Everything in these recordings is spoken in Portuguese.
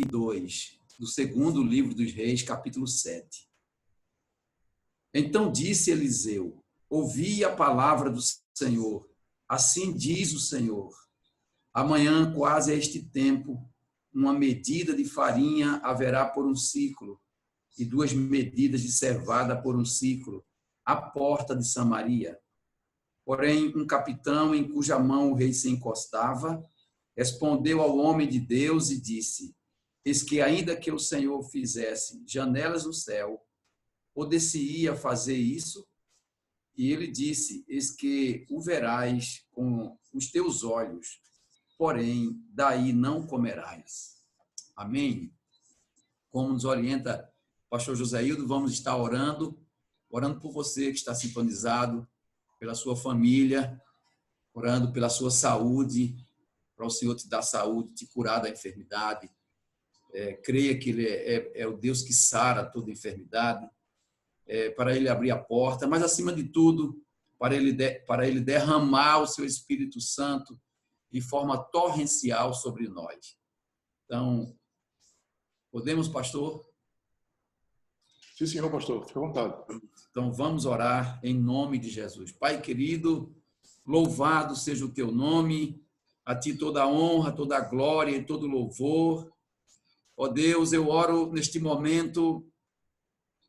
2 do segundo livro dos Reis, capítulo 7. Então disse Eliseu: ouvi a palavra do Senhor. Assim diz o Senhor: amanhã, quase a este tempo, uma medida de farinha haverá por um ciclo, e 2 medidas de cevada por um ciclo, à porta de Samaria. Porém, um capitão em cuja mão o rei se encostava, respondeu ao homem de Deus e disse: eis que ainda que o Senhor fizesse janelas no céu, poder-se-ia fazer isso? E ele disse: eis que o verás com os teus olhos, porém daí não comerás. Amém? Como nos orienta o pastor Joséildo, vamos estar orando por você que está sintonizado, pela sua família, orando pela sua saúde, para o Senhor te dar saúde, te curar da enfermidade. Creia que Ele é o Deus que sara toda enfermidade, para Ele abrir a porta, mas, acima de tudo, para Ele derramar o seu Espírito Santo de forma torrencial sobre nós. Então, podemos, pastor? Sim, senhor, pastor. Fique à vontade. Então, vamos orar em nome de Jesus. Pai querido, louvado seja o teu nome, a ti toda a honra, toda a glória e todo o louvor. Ó Deus, eu oro neste momento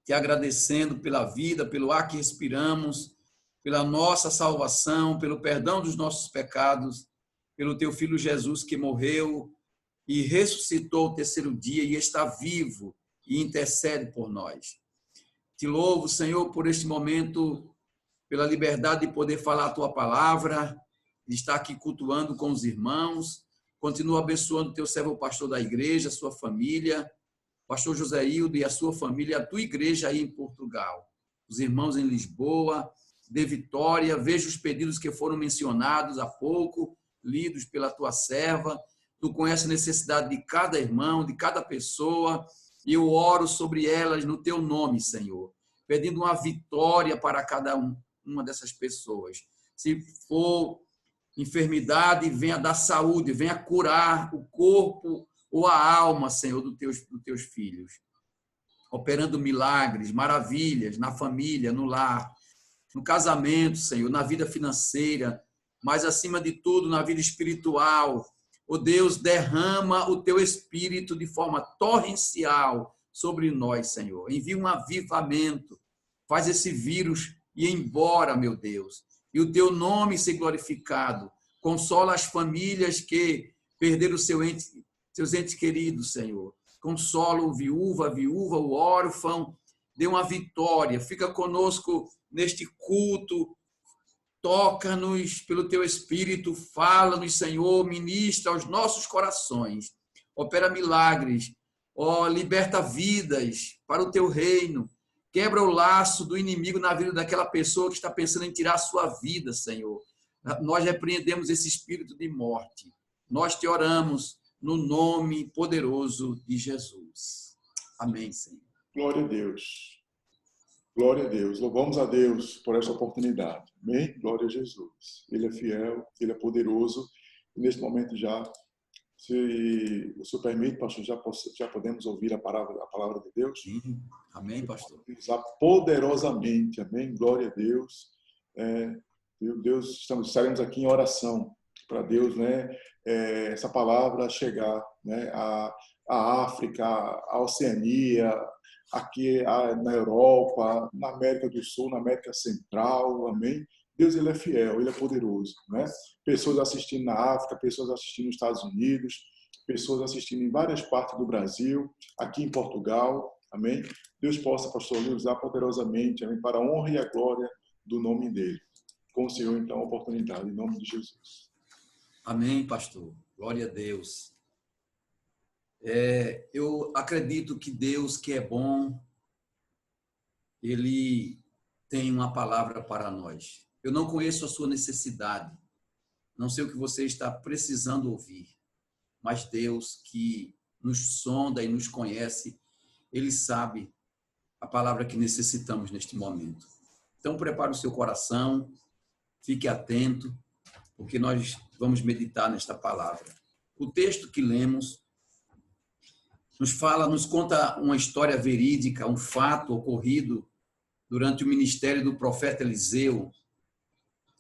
te agradecendo pela vida, pelo ar que respiramos, pela nossa salvação, pelo perdão dos nossos pecados, pelo teu Filho Jesus que morreu e ressuscitou o terceiro dia e está vivo e intercede por nós. Te louvo, Senhor, por este momento, pela liberdade de poder falar a tua palavra, de estar aqui cultuando com os irmãos. Continua abençoando o teu servo pastor da igreja, a sua família, pastor Joséildo e a sua família, a tua igreja aí em Portugal, os irmãos em Lisboa, de Vitória. Veja os pedidos que foram mencionados há pouco, lidos pela tua serva. Tu conheces a necessidade de cada irmão, de cada pessoa, e eu oro sobre elas no teu nome, Senhor, pedindo uma vitória para cada uma dessas pessoas. Se for enfermidade, venha dar saúde, venha curar o corpo ou a alma, Senhor, dos teus filhos, operando milagres, maravilhas na família, no lar, no casamento, Senhor, na vida financeira, mas, acima de tudo, na vida espiritual. Ó Deus, derrama o teu Espírito de forma torrencial sobre nós, Senhor. Envia um avivamento, faz esse vírus ir embora, meu Deus, e o teu nome ser glorificado. Consola as famílias que perderam seus entes queridos, Senhor. Consola o viúva, a viúva, o órfão. Dê uma vitória. Fica conosco neste culto. Toca-nos pelo teu Espírito. Fala-nos, Senhor. Ministra aos nossos corações. Opera milagres. Liberta vidas para o teu reino. Quebra o laço do inimigo na vida daquela pessoa que está pensando em tirar a sua vida, Senhor. Nós repreendemos esse espírito de morte. Nós te oramos no nome poderoso de Jesus. Amém, Senhor. Glória a Deus. Glória a Deus. Louvamos a Deus por esta oportunidade. Amém? Glória a Jesus. Ele é fiel, Ele é poderoso. E neste momento já, se o senhor permite, pastor, já podemos ouvir a palavra de Deus? Sim. Amém, pastor. Poderosamente. Amém? Glória a Deus. Meu Deus, estaremos aqui em oração para Deus, né? Essa palavra chegar, né? A África, a Oceania, aqui na Europa, na América do Sul, na América Central, amém? Deus, Ele é fiel, Ele é poderoso, né? Pessoas assistindo na África, pessoas assistindo nos Estados Unidos, pessoas assistindo em várias partes do Brasil, aqui em Portugal, amém? Deus possa, pastor, nos usar poderosamente, amém? Para a honra e a glória do nome dEle. Com o Senhor, então, a oportunidade, em nome de Jesus. Amém, pastor. Glória a Deus. Eu acredito que Deus, que é bom, Ele tem uma palavra para nós. Eu não conheço a sua necessidade, não sei o que você está precisando ouvir, mas Deus, que nos sonda e nos conhece, Ele sabe a palavra que necessitamos neste momento. Então, prepare o seu coração, fique atento, porque nós vamos meditar nesta palavra. O texto que lemos nos conta uma história verídica, um fato ocorrido durante o ministério do profeta Eliseu,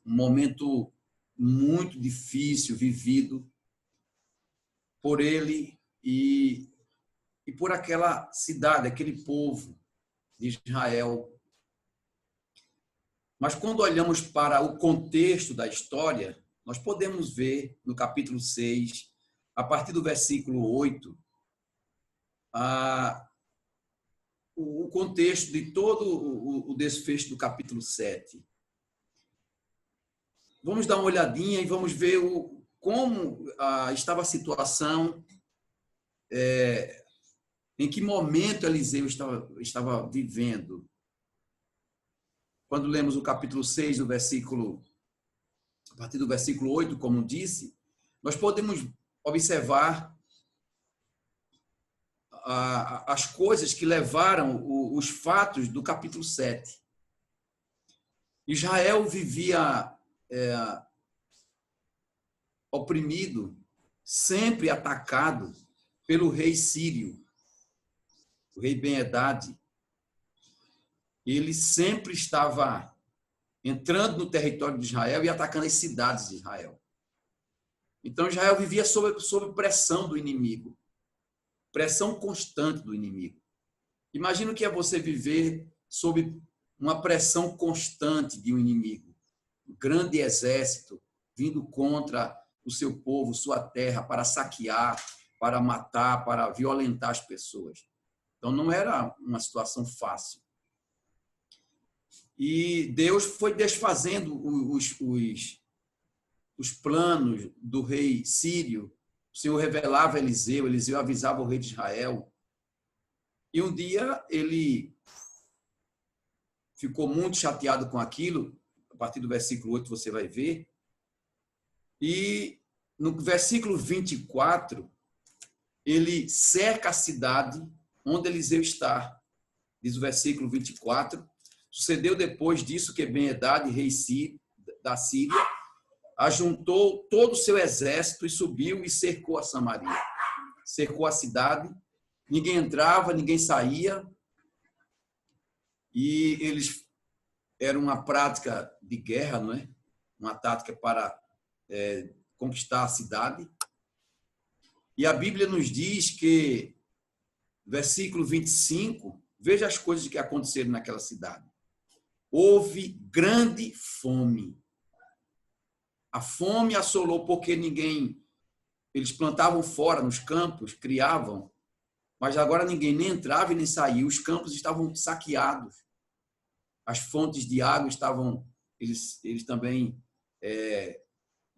um momento muito difícil vivido por ele e por aquela cidade, aquele povo de Israel. Mas quando olhamos para o contexto da história, nós podemos ver no capítulo 6, a partir do versículo 8, o contexto de todo o desfecho do capítulo 7. Vamos dar uma olhadinha e vamos ver como estava a situação, em que momento Eliseu estava vivendo. Quando lemos o capítulo 6, a partir do versículo 8, como disse, nós podemos observar as coisas que levaram os fatos do capítulo 7. Israel vivia oprimido, sempre atacado pelo rei sírio, o rei Ben-Hadad. Ele sempre estava entrando no território de Israel e atacando as cidades de Israel. Então, Israel vivia sob pressão do inimigo, pressão constante do inimigo. Imagina o que é você viver sob uma pressão constante de um inimigo, um grande exército vindo contra o seu povo, sua terra, para saquear, para matar, para violentar as pessoas. Então, não era uma situação fácil. E Deus foi desfazendo os planos do rei sírio. O Senhor revelava a Eliseu, Eliseu avisava o rei de Israel. E um dia ele ficou muito chateado com aquilo, a partir do versículo 8 você vai ver. E no versículo 24, ele cerca a cidade onde Eliseu está. Diz o versículo 24: sucedeu depois disso que Ben-Hadad, rei da Síria, ajuntou todo o seu exército e subiu e cercou a Samaria. Cercou a cidade, ninguém entrava, ninguém saía, e eles eram uma prática de guerra, não é? Uma tática para conquistar a cidade. E a Bíblia nos diz que, versículo 25, veja as coisas que aconteceram naquela cidade. Houve grande fome. A fome assolou porque eles plantavam fora nos campos, criavam, mas agora ninguém nem entrava e nem saía. Os campos estavam saqueados. As fontes de água eles também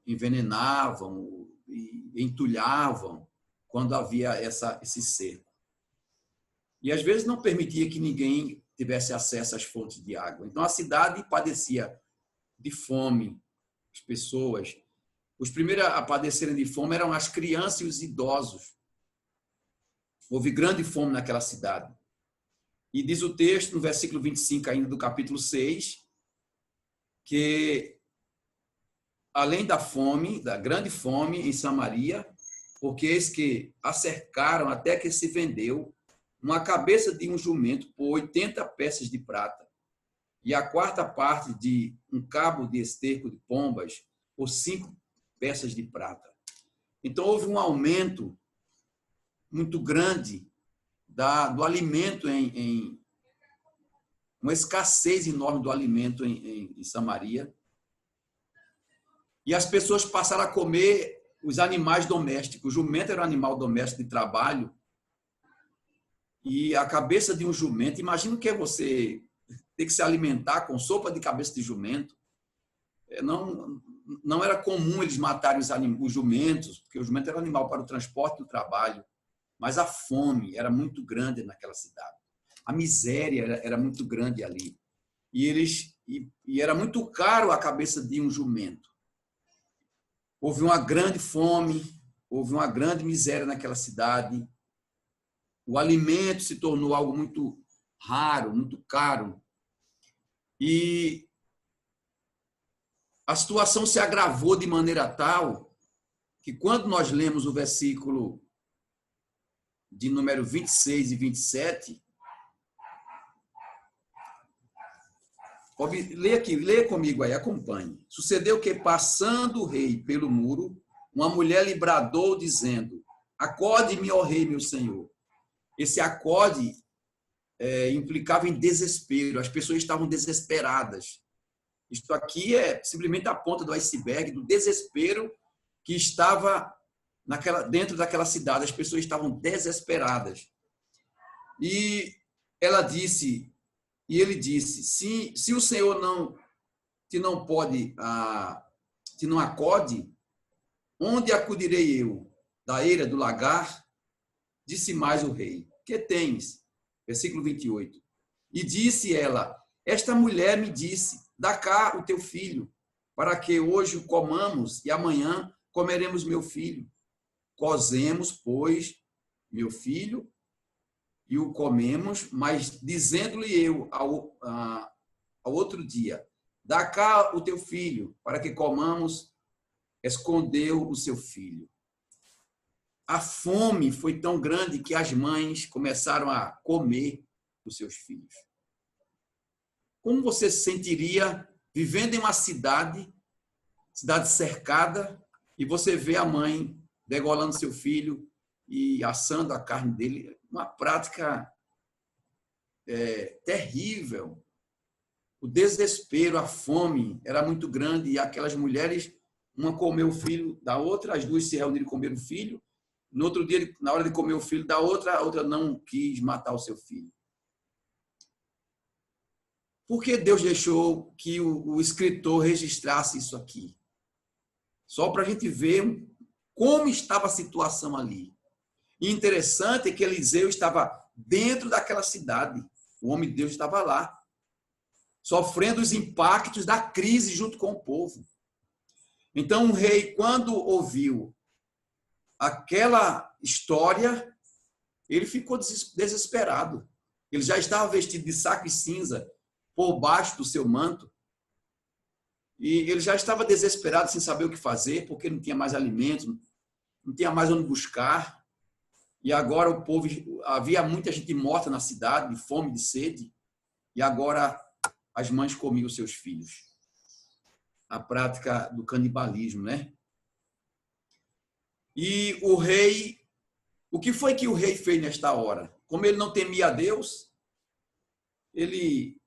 envenenavam e entulhavam quando havia esse cerco. E às vezes não permitia que ninguém tivesse acesso às fontes de água. Então a cidade padecia de fome. As pessoas, os primeiros a padecerem de fome eram as crianças e os idosos. Houve grande fome naquela cidade. E diz o texto, no versículo 25 ainda do capítulo 6, que além da fome, da grande fome em Samaria, porque eis que a cercaram até que se vendeu uma cabeça de um jumento por 80 peças de prata e a quarta parte de um cabo de esterco de pombas por 5 peças de prata. Então, houve um aumento muito grande do alimento, uma escassez enorme do alimento em Samaria. E as pessoas passaram a comer os animais domésticos. O jumento era um animal doméstico de trabalho. E a cabeça de um jumento, imagina o que é você ter que se alimentar com sopa de cabeça de jumento. Não era comum eles matarem os jumentos, porque o jumento era um animal para o transporte do trabalho. Mas a fome era muito grande naquela cidade. A miséria era muito grande ali. E era muito caro a cabeça de um jumento. Houve uma grande fome, houve uma grande miséria naquela cidade. O alimento se tornou algo muito raro, muito caro. E a situação se agravou de maneira tal que, quando nós lemos o versículo de número 26 e 27. Leia comigo aí, acompanhe. Sucedeu que, passando o rei pelo muro, uma mulher lhe bradou, dizendo: acode-me, ó rei, meu senhor. Esse acode implicava em desespero. As pessoas estavam desesperadas. Isto aqui é simplesmente a ponta do iceberg do desespero que estava dentro daquela cidade. As pessoas estavam desesperadas. E ela disse, e ele disse: se o Senhor te não acode, onde acudirei eu? Da eira do lagar? Disse mais o rei: que tens? Versículo 28. E disse ela: esta mulher me disse: dá cá o teu filho, para que hoje o comamos e amanhã comeremos meu filho. Cozemos, pois, meu filho e o comemos, mas dizendo-lhe eu ao outro dia: dá cá o teu filho, para que comamos, escondeu o seu filho. A fome foi tão grande que as mães começaram a comer os seus filhos. Como você se sentiria vivendo em uma cidade cercada, e você vê a mãe degolando seu filho e assando a carne dele? Uma prática terrível. O desespero, a fome era muito grande, e aquelas mulheres, uma comeu o filho da outra, as duas se reuniram e comeram o filho. No outro dia, na hora de comer o filho da outra, a outra não quis matar o seu filho. Por que Deus deixou que o escritor registrasse isso aqui? Só para a gente ver como estava a situação ali. E interessante é que Eliseu estava dentro daquela cidade. O homem de Deus estava lá, sofrendo os impactos da crise junto com o povo. Então o rei, quando ouviu aquela história, ele ficou desesperado. Ele já estava vestido de saco e cinza por baixo do seu manto, e ele já estava desesperado, sem saber o que fazer, porque não tinha mais alimentos, não tinha mais onde buscar, e agora o povo, havia muita gente morta na cidade, de fome, de sede, e agora as mães comiam seus filhos. A prática do canibalismo, né? E o rei, o que foi que o rei fez nesta hora? Como ele não temia a Deus, ele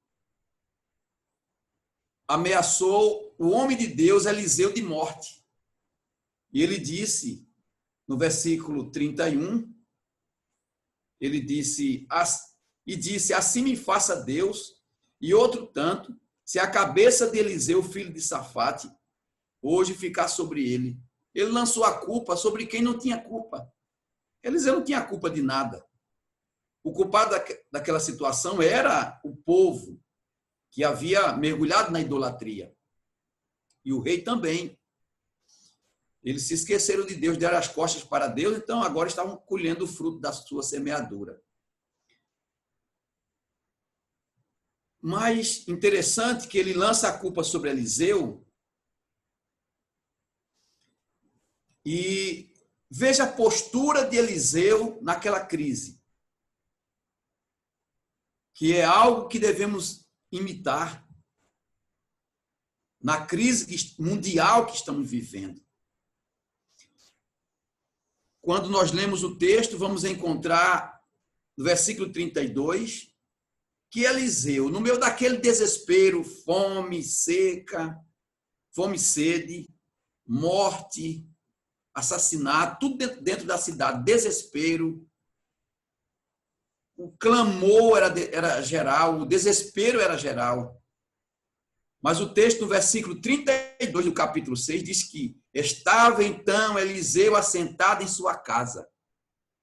ameaçou o homem de Deus, Eliseu, de morte. E ele disse, no versículo 31, ele disse, assim me faça Deus, e outro tanto, se a cabeça de Eliseu, filho de Safate, hoje ficar sobre ele. Ele lançou a culpa sobre quem não tinha culpa. Eliseu não tinha culpa de nada. O culpado daquela situação era o povo, que havia mergulhado na idolatria. E o rei também. Eles se esqueceram de Deus, deram as costas para Deus, então agora estavam colhendo o fruto da sua semeadura. Mas interessante que ele lança a culpa sobre Eliseu, e veja a postura de Eliseu naquela crise, que é algo que devemos imitar na crise mundial que estamos vivendo. Quando nós lemos o texto, vamos encontrar no versículo 32 que Eliseu, no meio daquele desespero, fome, seca, fome, sede, morte, assassinato, tudo dentro da cidade, desespero, o clamor era geral, o desespero era geral. Mas o texto, no versículo 32 do capítulo 6, diz que estava então Eliseu assentado em sua casa.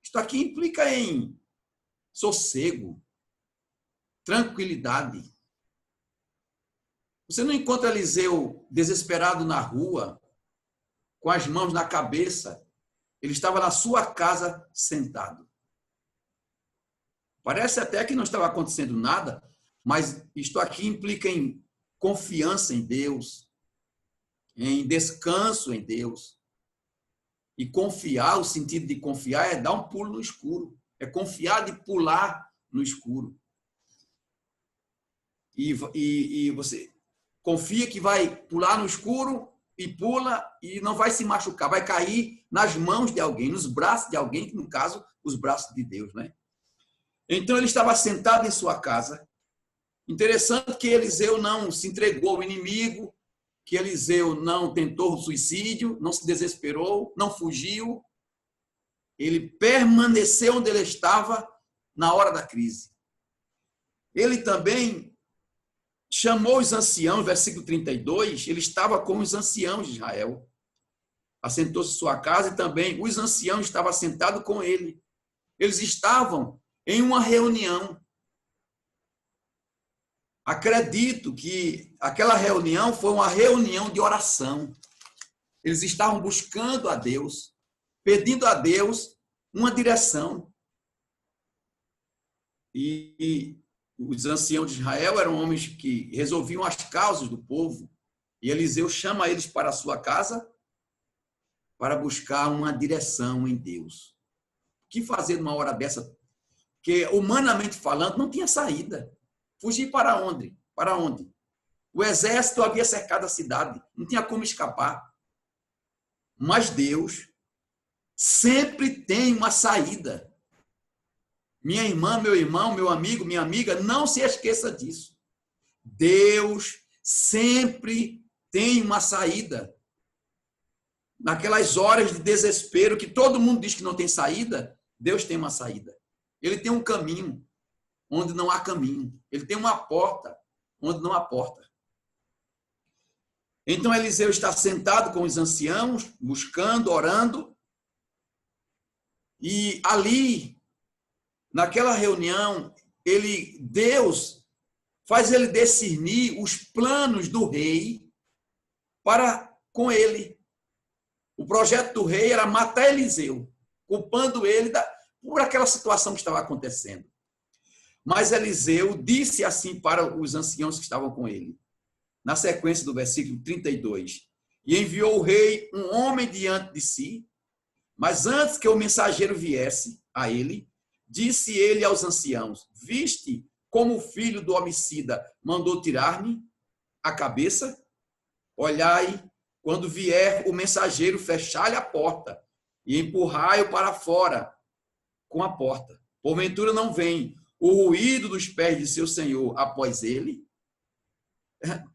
Isto aqui implica em sossego, tranquilidade. Você não encontra Eliseu desesperado na rua, com as mãos na cabeça. Ele estava na sua casa sentado. Parece até que não estava acontecendo nada, mas isto aqui implica em confiança em Deus, em descanso em Deus. E confiar, o sentido de confiar é dar um pulo no escuro. É confiar de pular no escuro. E você confia que vai pular no escuro e pula e não vai se machucar, vai cair nas mãos de alguém, nos braços de alguém, que no caso, os braços de Deus, né? Então ele estava sentado em sua casa. Interessante que Eliseu não se entregou ao inimigo, que Eliseu não tentou suicídio, não se desesperou, não fugiu. Ele permaneceu onde ele estava na hora da crise. Ele também chamou os anciãos, versículo 32, ele estava com os anciãos de Israel. Assentou-se em sua casa e também os anciãos estavam sentados com ele. Eles estavam em uma reunião. Acredito que aquela reunião foi uma reunião de oração. Eles estavam buscando a Deus, pedindo a Deus uma direção. E os anciãos de Israel eram homens que resolviam as causas do povo. E Eliseu chama eles para a sua casa para buscar uma direção em Deus. O que fazer numa hora dessa? Que, humanamente falando, não tinha saída. Fugir para onde? Para onde? O exército havia cercado a cidade, não tinha como escapar. Mas Deus sempre tem uma saída. Minha irmã, meu irmão, meu amigo, minha amiga, não se esqueça disso. Deus sempre tem uma saída. Naquelas horas de desespero que todo mundo diz que não tem saída, Deus tem uma saída. Ele tem um caminho onde não há caminho. Ele tem uma porta onde não há porta. Então Eliseu está sentado com os anciãos, buscando, orando. E ali, naquela reunião, Deus faz ele discernir os planos do rei para com ele. O projeto do rei era matar Eliseu, culpando ele por aquela situação que estava acontecendo. Mas Eliseu disse assim para os anciãos que estavam com ele, na sequência do versículo 32, e enviou o rei um homem diante de si, mas antes que o mensageiro viesse a ele, disse ele aos anciãos, viste como o filho do homicida mandou tirar-me a cabeça? Olhai, quando vier o mensageiro, fechai-lhe a porta e empurrai-o para fora com a porta. Porventura não vem o ruído dos pés de seu senhor após ele?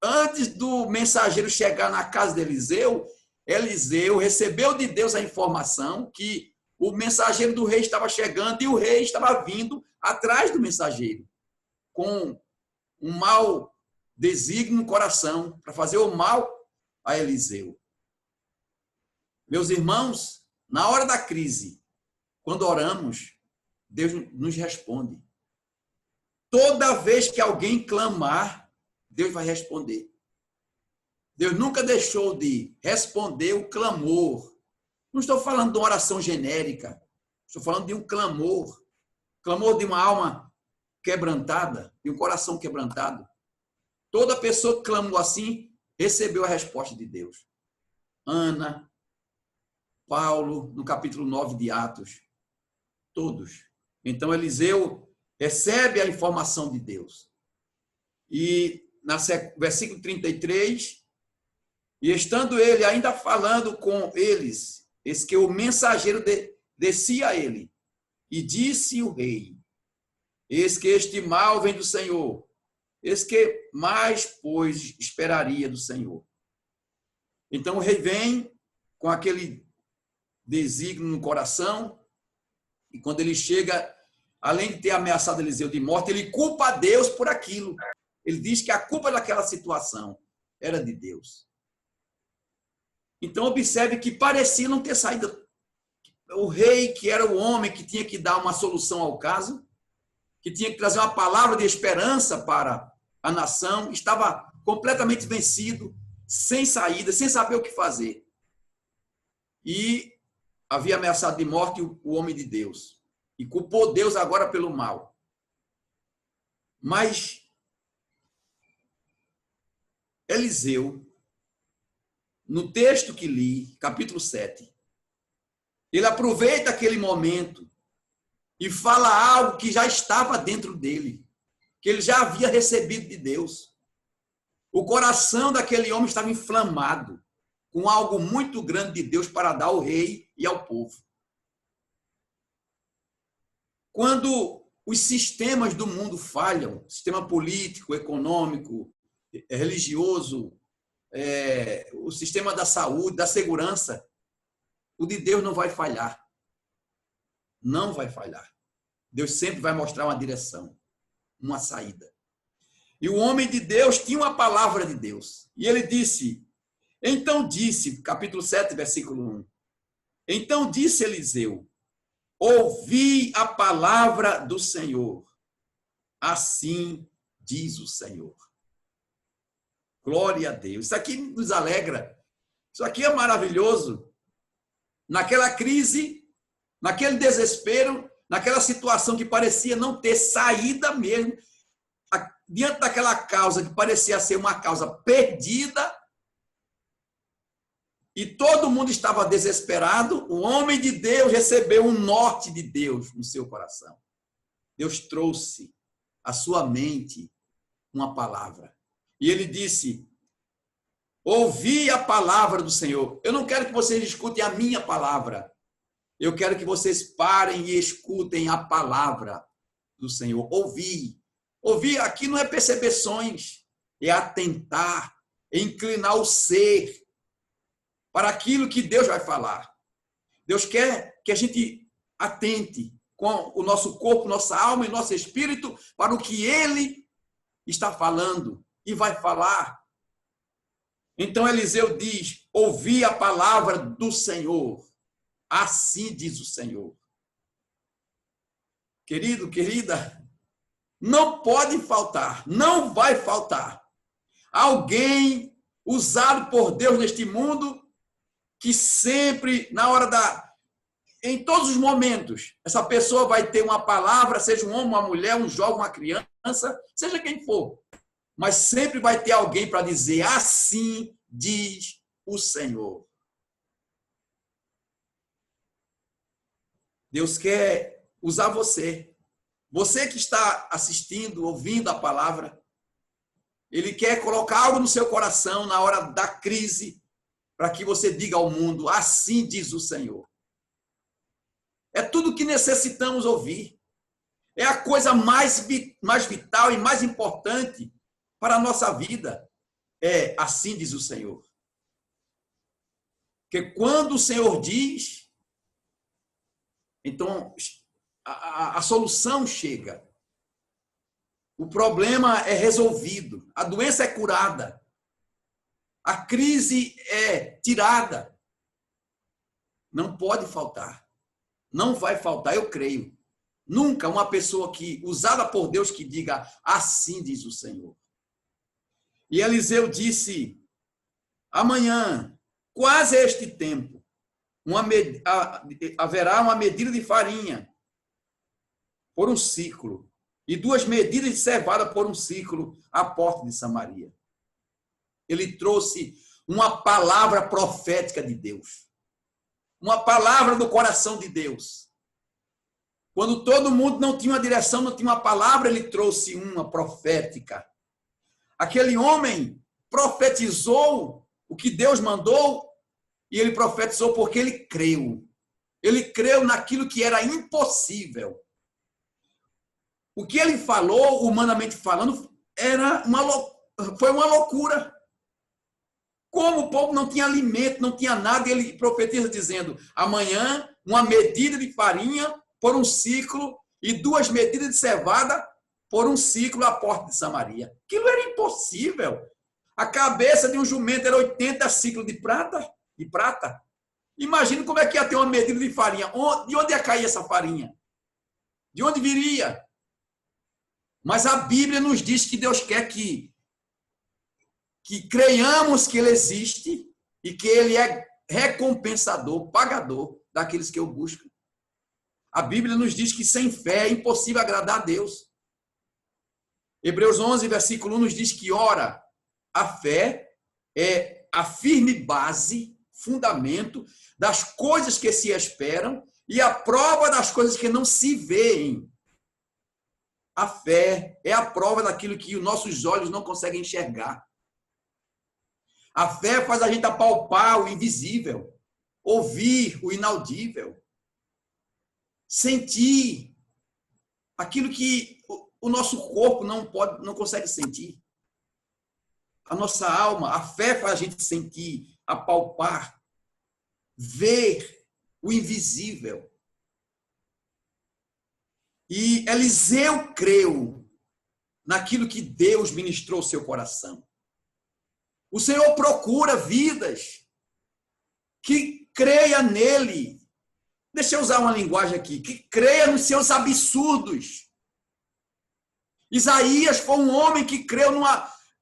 Antes do mensageiro chegar na casa de Eliseu, Eliseu recebeu de Deus a informação que o mensageiro do rei estava chegando e o rei estava vindo atrás do mensageiro, com um mau desígnio no coração, para fazer o mal a Eliseu. Meus irmãos, na hora da crise, quando oramos, Deus nos responde. Toda vez que alguém clamar, Deus vai responder. Deus nunca deixou de responder o clamor. Não estou falando de uma oração genérica. Estou falando de um clamor. Clamor de uma alma quebrantada, de um coração quebrantado. Toda pessoa que clamou assim, recebeu a resposta de Deus. Ana, Paulo, no capítulo 9 de Atos. Todos. Então, Eliseu recebe a informação de Deus. E, no versículo 33, e estando ele ainda falando com eles, eis que o mensageiro descia a ele, e disse o rei, eis que este mal vem do Senhor, eis que mais, pois, esperaria do Senhor. Então o rei vem com aquele desígnio no coração, e quando ele chega, além de ter ameaçado Eliseu de morte, ele culpa a Deus por aquilo. Ele diz que a culpa daquela situação era de Deus. Então, observe que parecia não ter saído. O rei, que era o homem que tinha que dar uma solução ao caso, que tinha que trazer uma palavra de esperança para a nação, estava completamente vencido, sem saída, sem saber o que fazer. E havia ameaçado de morte o homem de Deus. E culpou Deus agora pelo mal. Mas Eliseu, no texto que li, capítulo 7, ele aproveita aquele momento e fala algo que já estava dentro dele, que ele já havia recebido de Deus. O coração daquele homem estava inflamado com algo muito grande de Deus para dar ao rei e ao povo. Quando os sistemas do mundo falham, sistema político, econômico, religioso, o sistema da saúde, da segurança, o de Deus não vai falhar. Não vai falhar. Deus sempre vai mostrar uma direção, uma saída. E o homem de Deus tinha uma palavra de Deus. E ele disse, então disse, capítulo 7, versículo 1. Então disse Eliseu, ouvi a palavra do Senhor. Assim diz o Senhor. Glória a Deus. Isso aqui nos alegra. Isso aqui é maravilhoso. Naquela crise, naquele desespero, naquela situação que parecia não ter saída mesmo, diante daquela causa que parecia ser uma causa perdida, e todo mundo estava desesperado, o homem de Deus recebeu um norte de Deus no seu coração. Deus trouxe à sua mente uma palavra. E ele disse, ouvi a palavra do Senhor. Eu não quero que vocês escutem a minha palavra. Eu quero que vocês parem e escutem a palavra do Senhor. Ouvir. Ouvir aqui não é percepções, é atentar, é inclinar o ser para aquilo que Deus vai falar. Deus quer que a gente atente com o nosso corpo, nossa alma e nosso espírito para o que Ele está falando e vai falar. Então Eliseu diz, ouvi a palavra do Senhor. Assim diz o Senhor. Querido, querida, não pode faltar, não vai faltar alguém usado por Deus neste mundo que sempre, em todos os momentos, essa pessoa vai ter uma palavra, seja um homem, uma mulher, um jovem, uma criança, seja quem for, mas sempre vai ter alguém para dizer, assim diz o Senhor. Deus quer usar você. Você que está assistindo, ouvindo a palavra, Ele quer colocar algo no seu coração na hora da crise, para que você diga ao mundo, assim diz o Senhor. É tudo que necessitamos ouvir. É a coisa mais vital e mais importante para a nossa vida. É assim diz o Senhor. Porque quando o Senhor diz, então a solução chega. O problema é resolvido. A doença é curada. A crise é tirada. Não pode faltar. Não vai faltar, eu creio. Nunca uma pessoa usada por Deus que diga, assim diz o Senhor. E Eliseu disse, amanhã, quase este tempo, haverá uma medida de farinha por um ciclo e 2 medidas de cevada por um ciclo à porta de Samaria. Ele trouxe uma palavra profética de Deus. Uma palavra do coração de Deus. Quando todo mundo não tinha uma direção, não tinha uma palavra, ele trouxe uma profética. Aquele homem profetizou o que Deus mandou e ele profetizou porque ele creu. Ele creu naquilo que era impossível. O que ele falou, humanamente falando, foi uma loucura. Como o povo não tinha alimento, não tinha nada, ele profetiza dizendo, amanhã, uma medida de farinha por um ciclo e 2 medidas de cevada por um ciclo à porta de Samaria. Aquilo era impossível. A cabeça de um jumento era 80 ciclos de prata. Imagina como é que ia ter uma medida de farinha. De onde ia cair essa farinha? De onde viria? Mas a Bíblia nos diz que Deus quer que creiamos que Ele existe e que Ele é recompensador, pagador daqueles que o buscam. A Bíblia nos diz que sem fé é impossível agradar a Deus. Hebreus 11, versículo 1 nos diz que, ora, a fé é a firme base, fundamento das coisas que se esperam E a prova das coisas que não se veem. A fé é a prova daquilo que os nossos olhos não conseguem enxergar. A fé faz a gente apalpar o invisível, ouvir o inaudível, sentir aquilo que o nosso corpo não consegue sentir. A nossa alma, a fé faz a gente sentir, apalpar, ver o invisível. E Eliseu creu naquilo que Deus ministrou ao seu coração. O Senhor procura vidas que creia nele. Deixa eu usar uma linguagem aqui, que creia nos seus absurdos. Isaías foi um homem que creu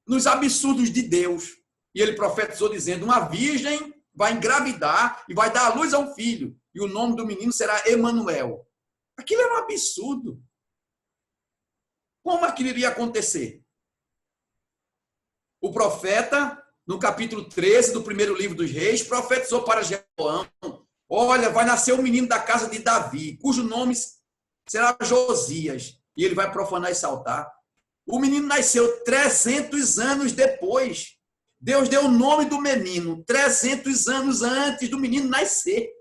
nos absurdos de Deus. E ele profetizou dizendo, uma virgem vai engravidar e vai dar à luz a um filho. E o nome do menino será Emanuel. Aquilo era um absurdo. Como aquilo iria acontecer? O profeta, no capítulo 13 do primeiro livro dos reis, profetizou para Jeroboão, olha, vai nascer um menino da casa de Davi, cujo nome será Josias, e ele vai profanar esse altar. O menino nasceu 300 anos depois. Deus deu o nome do menino 300 anos antes do menino nascer.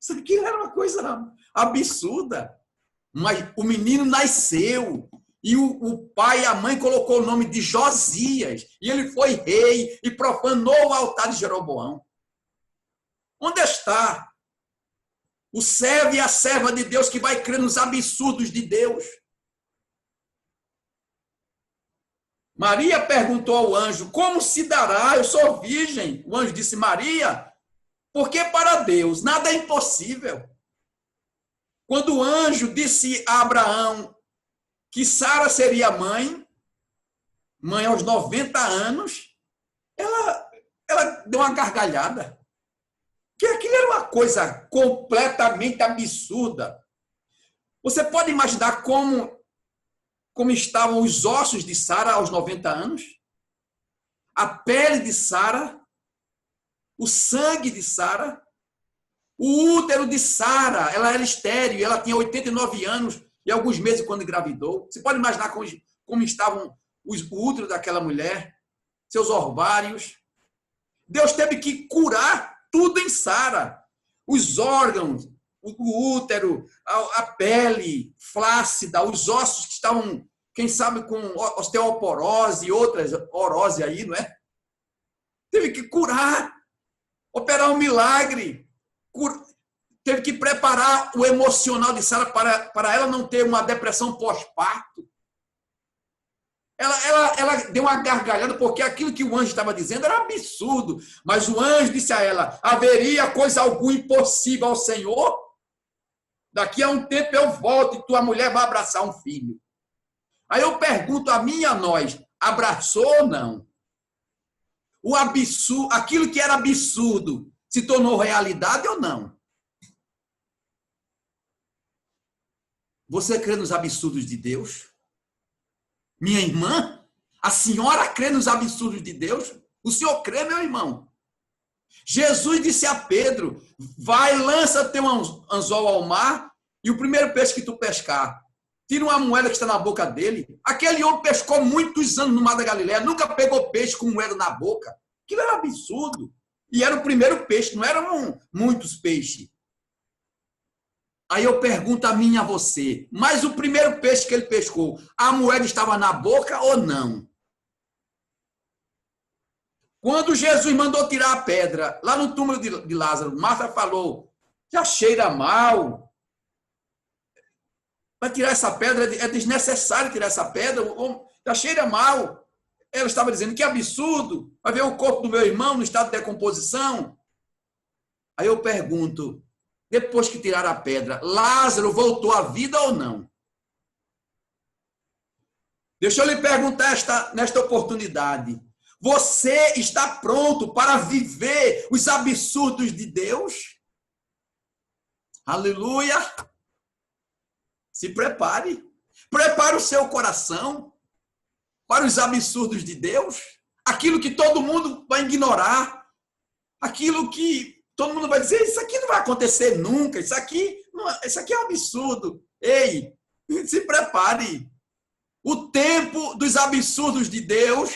Isso aqui era uma coisa absurda. Mas o menino nasceu e o pai e a mãe colocou o nome de Josias. E ele foi rei e profanou o altar de Jeroboão. Onde está o servo e a serva de Deus que vai crer nos absurdos de Deus? Maria perguntou ao anjo, como se dará? Eu sou virgem. O anjo disse, Maria, porque para Deus nada é impossível. Quando o anjo disse a Abraão que Sara seria mãe aos 90 anos, ela deu uma gargalhada. Que aquilo era uma coisa completamente absurda. Você pode imaginar como estavam os ossos de Sara aos 90 anos? A pele de Sara? O sangue de Sara? O útero de Sara? Ela era estéril, ela tinha 89 anos e alguns meses quando engravidou. Você pode imaginar como estavam o útero daquela mulher? Seus ovários? Deus teve que curar tudo em Sara. Os órgãos, o útero, a pele flácida, os ossos que estavam, quem sabe, com osteoporose e outras orose aí, não é? Teve que curar, operar um milagre, teve que preparar o emocional de Sara para ela não ter uma depressão pós-parto. Ela deu uma gargalhada porque aquilo que o anjo estava dizendo era absurdo. Mas o anjo disse a ela, haveria coisa alguma impossível ao Senhor? Daqui a um tempo eu volto e tua mulher vai abraçar um filho. Aí eu pergunto a mim e a nós, abraçou ou não? O absurdo, aquilo que era absurdo se tornou realidade ou não? Você crê nos absurdos de Deus? Minha irmã, a senhora crê nos absurdos de Deus? O senhor crê, meu irmão? Jesus disse a Pedro, vai, lança teu anzol ao mar e o primeiro peixe que tu pescar, tira uma moeda que está na boca dele. Aquele homem pescou muitos anos no mar da Galileia, nunca pegou peixe com moeda na boca. Aquilo era absurdo. E era o primeiro peixe, não eram muitos peixes. Aí eu pergunto a mim e a você, mas o primeiro peixe que ele pescou, a moeda estava na boca ou não? Quando Jesus mandou tirar a pedra, lá no túmulo de Lázaro, Marta falou, já cheira mal. Vai tirar essa pedra, é desnecessário tirar essa pedra, já cheira mal. Ela estava dizendo, que absurdo, vai ver o corpo do meu irmão no estado de decomposição. Aí eu pergunto, depois que tiraram a pedra, Lázaro voltou à vida ou não? Deixa eu lhe perguntar nesta oportunidade. Você está pronto para viver os absurdos de Deus? Aleluia! Se prepare. Prepare o seu coração para os absurdos de Deus. Aquilo que todo mundo vai ignorar. Aquilo que todo mundo vai dizer, isso aqui não vai acontecer nunca, isso aqui é um absurdo. Ei, se prepare. O tempo dos absurdos de Deus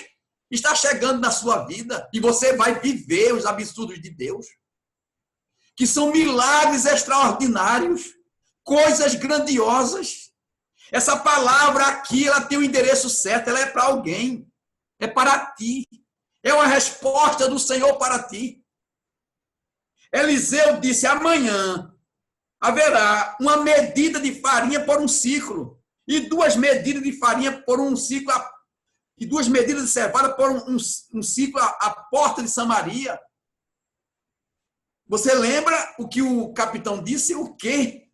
está chegando na sua vida e você vai viver os absurdos de Deus, que são milagres extraordinários, coisas grandiosas. Essa palavra aqui, ela tem o endereço certo, ela é para alguém, é para ti. É uma resposta do Senhor para ti. Eliseu disse, amanhã haverá uma medida de farinha por um ciclo, e 2 medidas de farinha por um ciclo, e 2 medidas de cevada por um ciclo à porta de Samaria. Você lembra o que o capitão disse? O quê?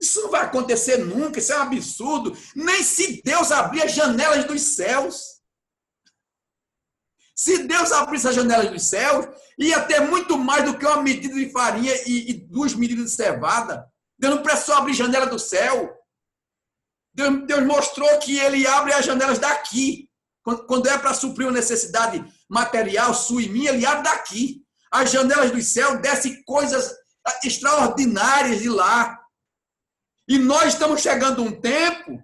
Isso não vai acontecer nunca, isso é um absurdo. Nem se Deus abrir as janelas dos céus. Se Deus abrisse as janelas dos céus, ia ter muito mais do que uma medida de farinha e 2 medidas de cevada. Deus não precisou abrir janela do céu. Deus mostrou que ele abre as janelas daqui. Quando é para suprir uma necessidade material, sua e minha, ele abre daqui. As janelas do céu descem coisas extraordinárias de lá. E nós estamos chegando a um tempo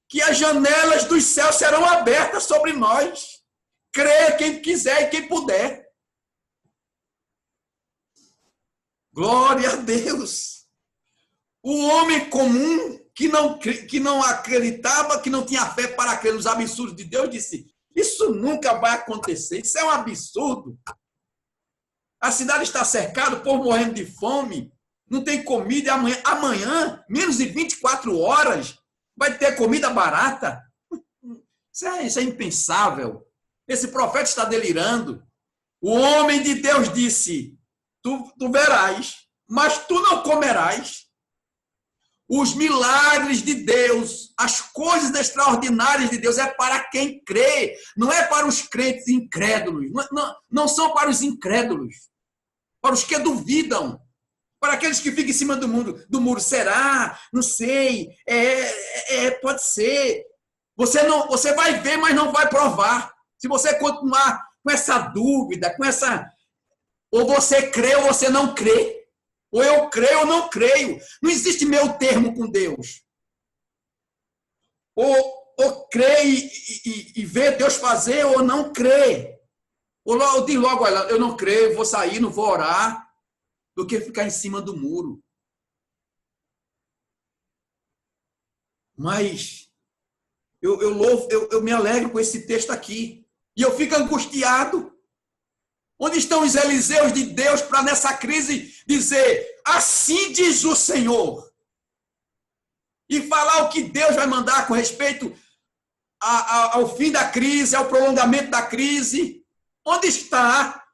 que as janelas dos céus serão abertas sobre nós. Creia quem quiser e quem puder. Glória a Deus. O homem comum que não acreditava, que não tinha fé para crer nos absurdos de Deus, disse, isso nunca vai acontecer, isso é um absurdo. A cidade está cercada, o povo morrendo de fome, não tem comida, amanhã, menos de 24 horas, vai ter comida barata. Isso é impensável. Esse profeta está delirando. O homem de Deus disse, tu verás, mas tu não comerás. Os milagres de Deus, as coisas extraordinárias de Deus é para quem crê, não é para os crentes incrédulos, não são para os incrédulos, para os que duvidam, para aqueles que ficam em cima do muro. Será? Não sei, pode ser. Você vai ver, mas não vai provar. Se você continuar com essa dúvida, ou você crê ou você não crê. Ou eu creio ou não creio. Não existe meio termo com Deus. Ou crê e vê Deus fazer, ou não crê. Ou diz logo, olha, eu não creio, vou sair, não vou orar, do que ficar em cima do muro. Mas eu me alegro com esse texto aqui. E eu fico angustiado. Onde estão os Eliseus de Deus para nessa crise dizer, assim diz o Senhor? E falar o que Deus vai mandar com respeito ao fim da crise, ao prolongamento da crise. Onde está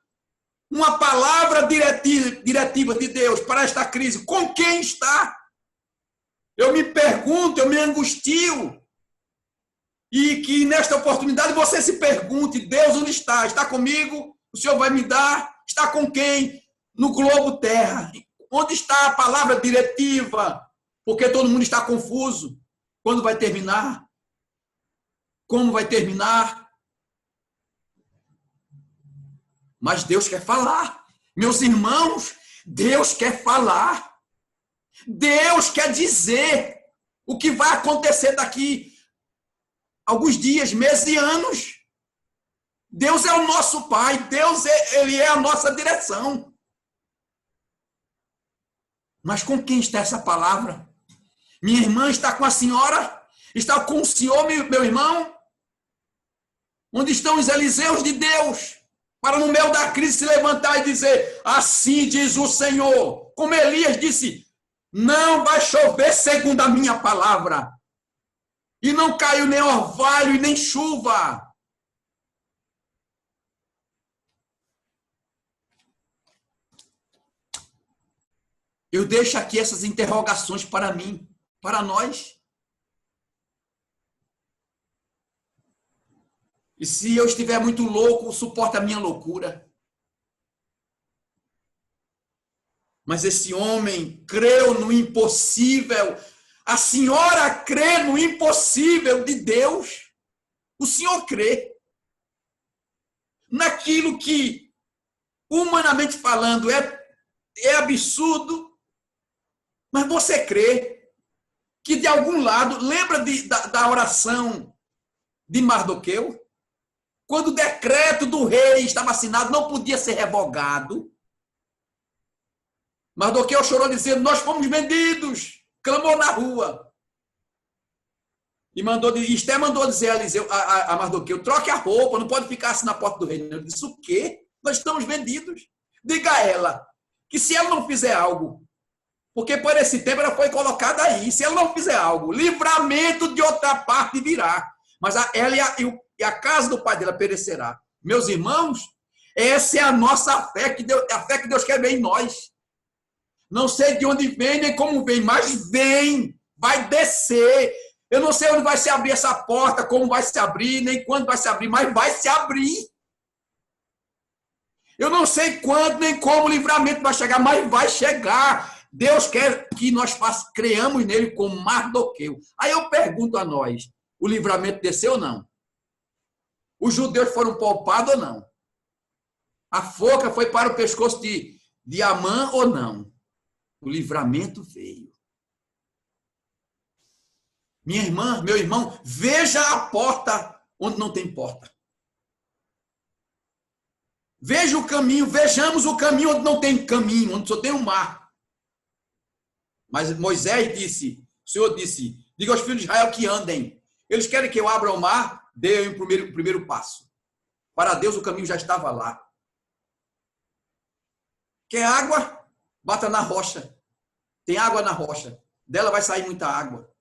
uma palavra diretiva de Deus para esta crise? Com quem está? Eu me pergunto, eu me angustio. E que nesta oportunidade você se pergunte, Deus onde está? Está comigo? O Senhor vai me dar? Está com quem? No globo terra. Onde está a palavra diretiva? Porque todo mundo está confuso. Quando vai terminar? Como vai terminar? Mas Deus quer falar. Meus irmãos, Deus quer falar. Deus quer dizer o que vai acontecer daqui alguns dias, meses e anos. Deus é o nosso Pai, Deus ele é a nossa direção. Mas com quem está essa palavra? Minha irmã está com a senhora? Está com o senhor, meu irmão? Onde estão os Eliseus de Deus? Para no meio da crise se levantar e dizer, assim diz o Senhor. Como Elias disse, não vai chover segundo a minha palavra. E não caiu nem orvalho e nem chuva. Eu deixo aqui essas interrogações para mim, para nós. E se eu estiver muito louco, suporta a minha loucura. Mas esse homem creu no impossível. A senhora crê no impossível de Deus. O senhor crê naquilo que, humanamente falando, é é absurdo, mas você crê que de algum lado, lembra da oração de Mardoqueu? Quando o decreto do rei estava assinado, não podia ser revogado. Mardoqueu chorou dizendo, nós fomos vendidos, clamou na rua. E Esté mandou dizer a Mardoqueu, troque a roupa, não pode ficar assim na porta do reino. Ele disse, o quê? Nós estamos vendidos. Diga a ela que se ela não fizer algo, porque por esse tempo ela foi colocada aí, se ela não fizer algo, livramento de outra parte virá. Mas ela e a casa do pai dela perecerá. Meus irmãos, essa é a nossa fé, a fé que Deus quer ver em nós. Não sei de onde vem, nem como vem, mas vem, vai descer. Eu não sei onde vai se abrir essa porta, como vai se abrir, nem quando vai se abrir, mas vai se abrir. Eu não sei quando, nem como o livramento vai chegar, mas vai chegar. Deus quer que nós creamos nele como Mardoqueu. Aí eu pergunto a nós, o livramento desceu ou não? Os judeus foram poupados ou não? A forca foi para o pescoço de Amã ou não? O livramento veio. Minha irmã, meu irmão, veja a porta onde não tem porta. Veja o caminho, vejamos o caminho onde não tem caminho, onde só tem um mar. Mas Moisés disse, o Senhor disse, diga aos filhos de Israel que andem. Eles querem que eu abra o mar, dê o primeiro passo. Para Deus o caminho já estava lá. Quer água? Bata na rocha. Tem água na rocha. Dela vai sair muita água.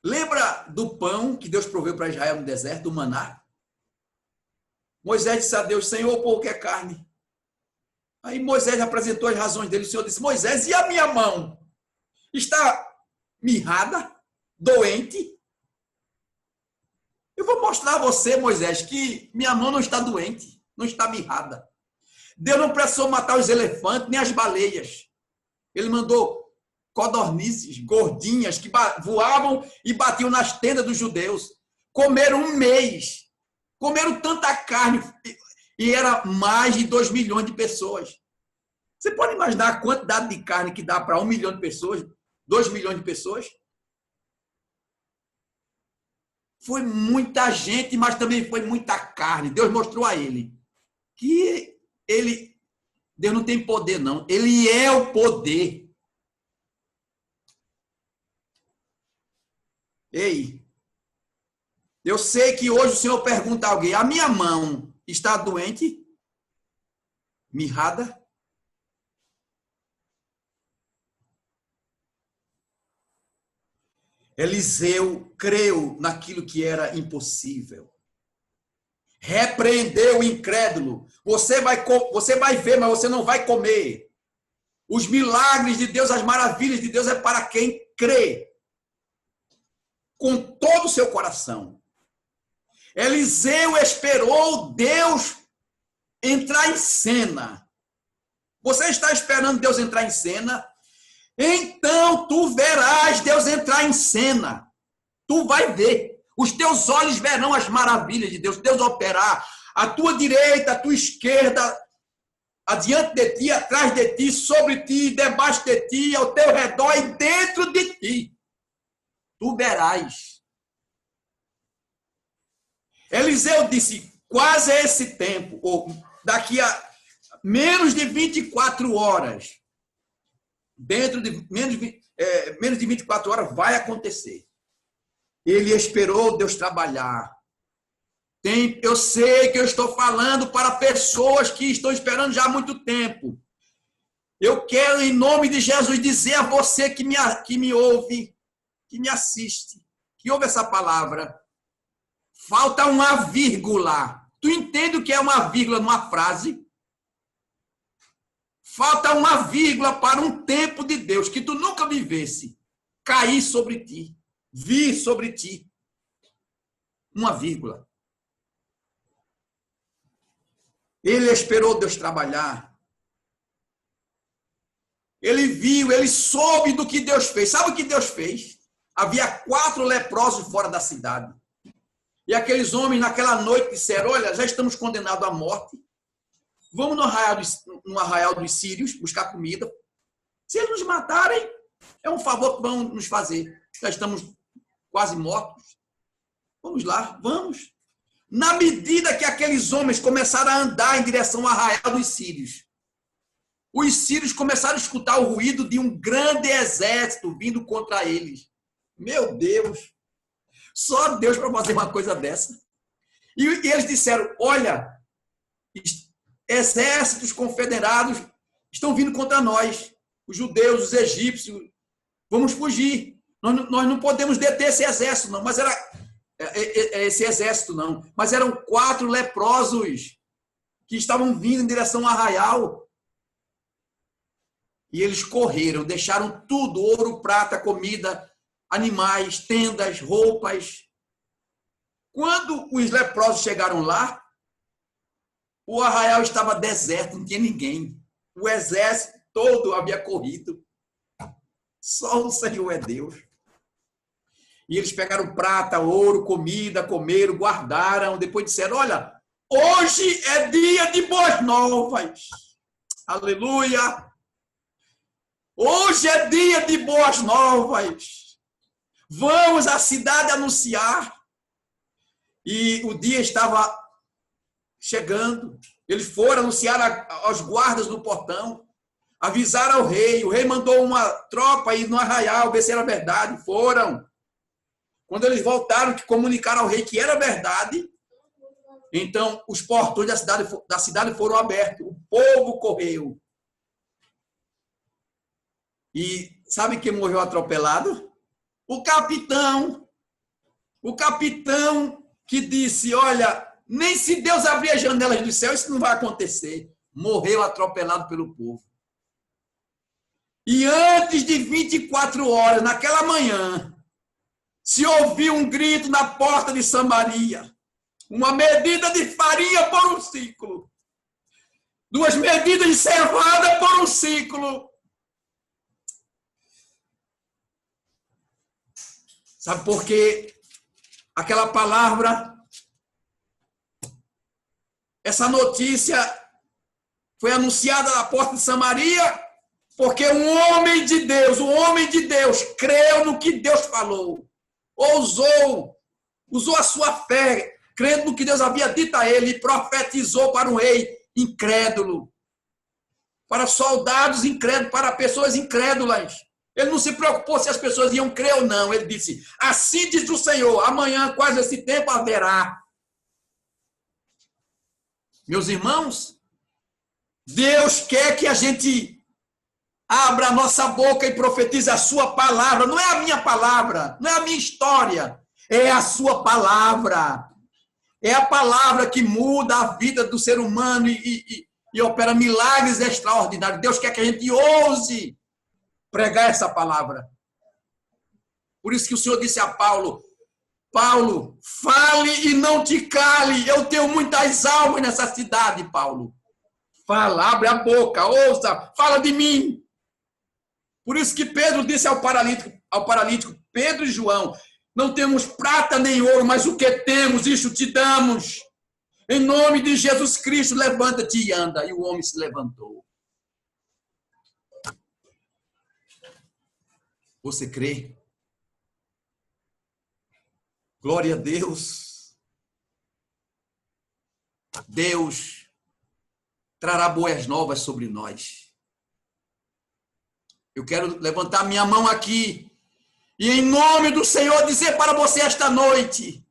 Lembra do pão que Deus proveu para Israel no deserto, do maná? Moisés disse a Deus, Senhor, o povo quer carne. Aí Moisés apresentou as razões dele. O Senhor disse, Moisés, e a minha mão? Está mirrada? Doente? Eu vou mostrar a você, Moisés, que minha mão não está doente, não está mirrada. Deus não precisou matar os elefantes, nem as baleias. Ele mandou codornizes, gordinhas, que voavam e batiam nas tendas dos judeus. Comeram um mês. Comeram tanta carne e era mais de 2 milhões de pessoas. Você pode imaginar a quantidade de carne que dá para 1 milhão de pessoas? 2 milhões de pessoas? Foi muita gente, mas também foi muita carne. Deus mostrou a ele que Deus não tem poder, não. Ele é o poder. Ei, eu sei que hoje o Senhor pergunta a alguém, a minha mão está doente? Mirrada? Eliseu creu naquilo que era impossível. Repreendeu o incrédulo. Você vai ver, mas você não vai comer. Os milagres de Deus, as maravilhas de Deus é para quem crê. Com todo o seu coração. Eliseu esperou Deus entrar em cena. Você está esperando Deus entrar em cena? Então tu verás Deus entrar em cena. Tu vai ver. Os teus olhos verão as maravilhas de Deus. Deus operar. À tua direita, à tua esquerda, adiante de ti, atrás de ti, sobre ti, debaixo de ti, ao teu redor e dentro de ti. Tu verás. Eliseu disse, quase a esse tempo, ou daqui a menos de 24 horas, dentro de menos de 24 horas vai acontecer. Ele esperou Deus trabalhar. Eu sei que eu estou falando para pessoas que estão esperando já há muito tempo. Eu quero, em nome de Jesus, dizer a você que me ouve, que me assiste, que ouve essa palavra. Falta uma vírgula. Tu entende o que é uma vírgula numa frase? Falta uma vírgula para um tempo de Deus que tu nunca vivesse cair sobre ti, vir sobre ti. Uma vírgula. Ele esperou Deus trabalhar. Ele viu, ele soube do que Deus fez. Sabe o que Deus fez? Havia 4 leprosos fora da cidade. E aqueles homens, naquela noite, disseram, olha, já estamos condenados à morte. Vamos no arraial dos sírios buscar comida. Se eles nos matarem, é um favor que vão nos fazer. Já estamos quase mortos. Vamos lá, vamos. Na medida que aqueles homens começaram a andar em direção ao arraial dos sírios, os sírios começaram a escutar o ruído de um grande exército vindo contra eles. Meu Deus! Só Deus para fazer uma coisa dessa. E eles disseram, olha, exércitos confederados estão vindo contra nós. Os judeus, os egípcios, vamos fugir. Nós não podemos deter esse exército, não. Mas era esse exército, não. Mas eram 4 leprosos que estavam vindo em direção ao arraial. E eles correram, deixaram tudo, ouro, prata, comida, animais, tendas, roupas. Quando os leprosos chegaram lá, o arraial estava deserto, não tinha ninguém. O exército todo havia corrido. Só o Senhor é Deus. E eles pegaram prata, ouro, comida, comeram, guardaram. Depois disseram, olha, hoje é dia de boas novas. Aleluia! Hoje é dia de boas novas. Vamos à cidade anunciar. E o dia estava chegando. Eles foram anunciar aos guardas do portão, avisar ao rei. O rei mandou uma tropa ir no arraial, ver se era verdade. Foram. Quando eles voltaram, que comunicaram ao rei que era verdade, então os portões da cidade foram abertos. O povo correu. E sabe quem morreu atropelado? O capitão. O capitão que disse, olha, nem se Deus abrir as janelas do céu, isso não vai acontecer. Morreu atropelado pelo povo. E antes de 24 horas, naquela manhã, se ouviu um grito na porta de Samaria. Uma medida de farinha por um ciclo. 2 medidas de cevada por um ciclo. Sabe por quê? Aquela palavra, essa notícia foi anunciada na porta de Samaria, porque um homem de Deus, creu no que Deus falou. Usou a sua fé, crendo no que Deus havia dito a ele, e profetizou para um rei incrédulo, para soldados incrédulos, para pessoas incrédulas. Ele não se preocupou se as pessoas iam crer ou não. Ele disse, assim diz o Senhor, amanhã, quase esse tempo, haverá. Meus irmãos, Deus quer que a gente abra a nossa boca e profetize a sua palavra. Não é a minha palavra, não é a minha história. É a sua palavra. É a palavra que muda a vida do ser humano e opera milagres extraordinários. Deus quer que a gente ouse pregar essa palavra. Por isso que o Senhor disse a Paulo, Paulo, fale e não te cale. Eu tenho muitas almas nessa cidade, Paulo. Fala, abre a boca, ouça, fala de mim. Por isso que Pedro disse ao paralítico, Pedro e João, não temos prata nem ouro, mas o que temos, isso te damos. Em nome de Jesus Cristo, levanta-te e anda. E o homem se levantou. Você crê? Glória a Deus. Deus trará boas novas sobre nós. Eu quero levantar minha mão aqui e, em nome do Senhor, dizer para você esta noite,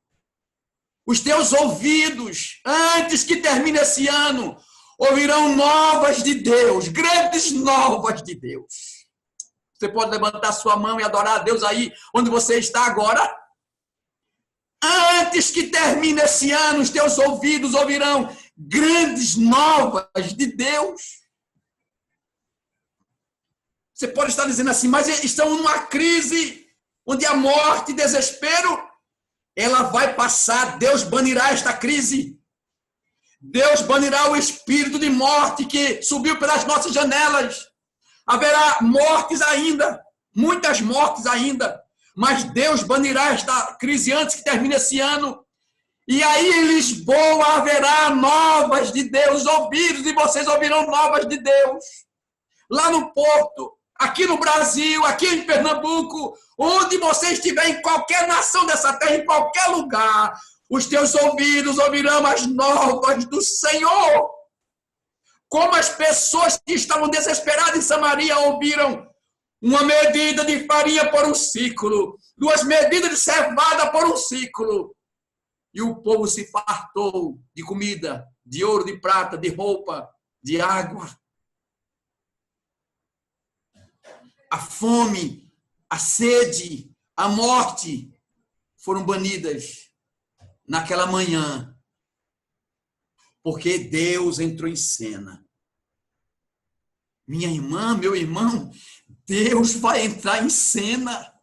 os teus ouvidos, antes que termine esse ano, ouvirão novas de Deus, grandes novas de Deus. Você pode levantar sua mão e adorar a Deus aí onde você está agora? Antes que termine esse ano, os teus ouvidos ouvirão grandes novas de Deus. Você pode estar dizendo assim, mas estão numa crise onde a morte e desespero, ela vai passar. Deus banirá esta crise. Deus banirá o espírito de morte que subiu pelas nossas janelas. Haverá mortes ainda, muitas mortes ainda, mas Deus banirá esta crise antes que termine esse ano. E aí em Lisboa haverá novas de Deus, ouvidos, e vocês ouvirão novas de Deus. Lá no Porto, aqui no Brasil, aqui em Pernambuco, onde você estiver, em qualquer nação dessa terra, em qualquer lugar, os teus ouvidos ouvirão as novas do Senhor. Como as pessoas que estavam desesperadas em Samaria ouviram uma medida de farinha por um ciclo, 2 medidas de cevada por um ciclo. E o povo se fartou de comida, de ouro, de prata, de roupa, de água. A fome, a sede, a morte foram banidas naquela manhã, porque Deus entrou em cena. Minha irmã, meu irmão, Deus vai entrar em cena.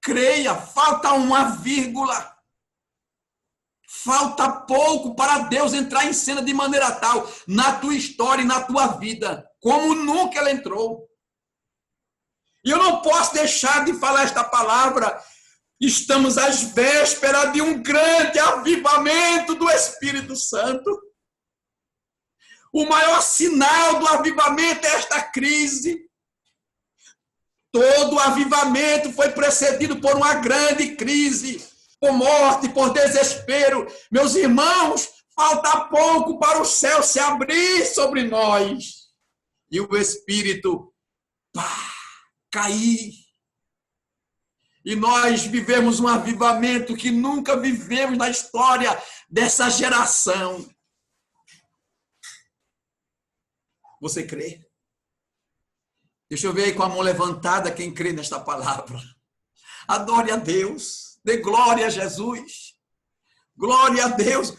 Creia, falta uma vírgula. Falta pouco para Deus entrar em cena de maneira tal, na tua história e na tua vida, como nunca Ele entrou. E eu não posso deixar de falar esta palavra. Estamos às vésperas de um grande avivamento do Espírito Santo. O maior sinal do avivamento é esta crise. Todo avivamento foi precedido por uma grande crise, por morte, por desespero. Meus irmãos, falta pouco para o céu se abrir sobre nós e o Espírito cair. E nós vivemos um avivamento que nunca vivemos na história dessa geração. Você crê? Deixa eu ver aí com a mão levantada quem crê nesta palavra. Adore a Deus. Dê glória a Jesus. Glória a Deus.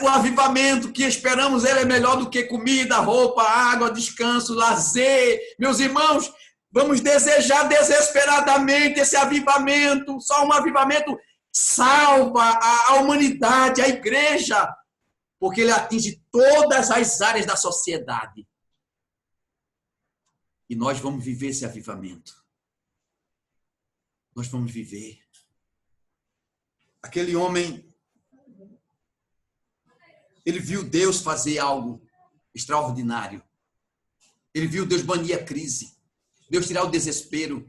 O avivamento que esperamos, ele é melhor do que comida, roupa, água, descanso, lazer. Meus irmãos, vamos desejar desesperadamente esse avivamento. Só um avivamento salva a humanidade, a igreja, porque ele atinge todas as áreas da sociedade. E nós vamos viver esse avivamento. Nós vamos viver. Aquele homem, ele viu Deus fazer algo extraordinário. Ele viu Deus banir a crise. Deus tirar o desespero.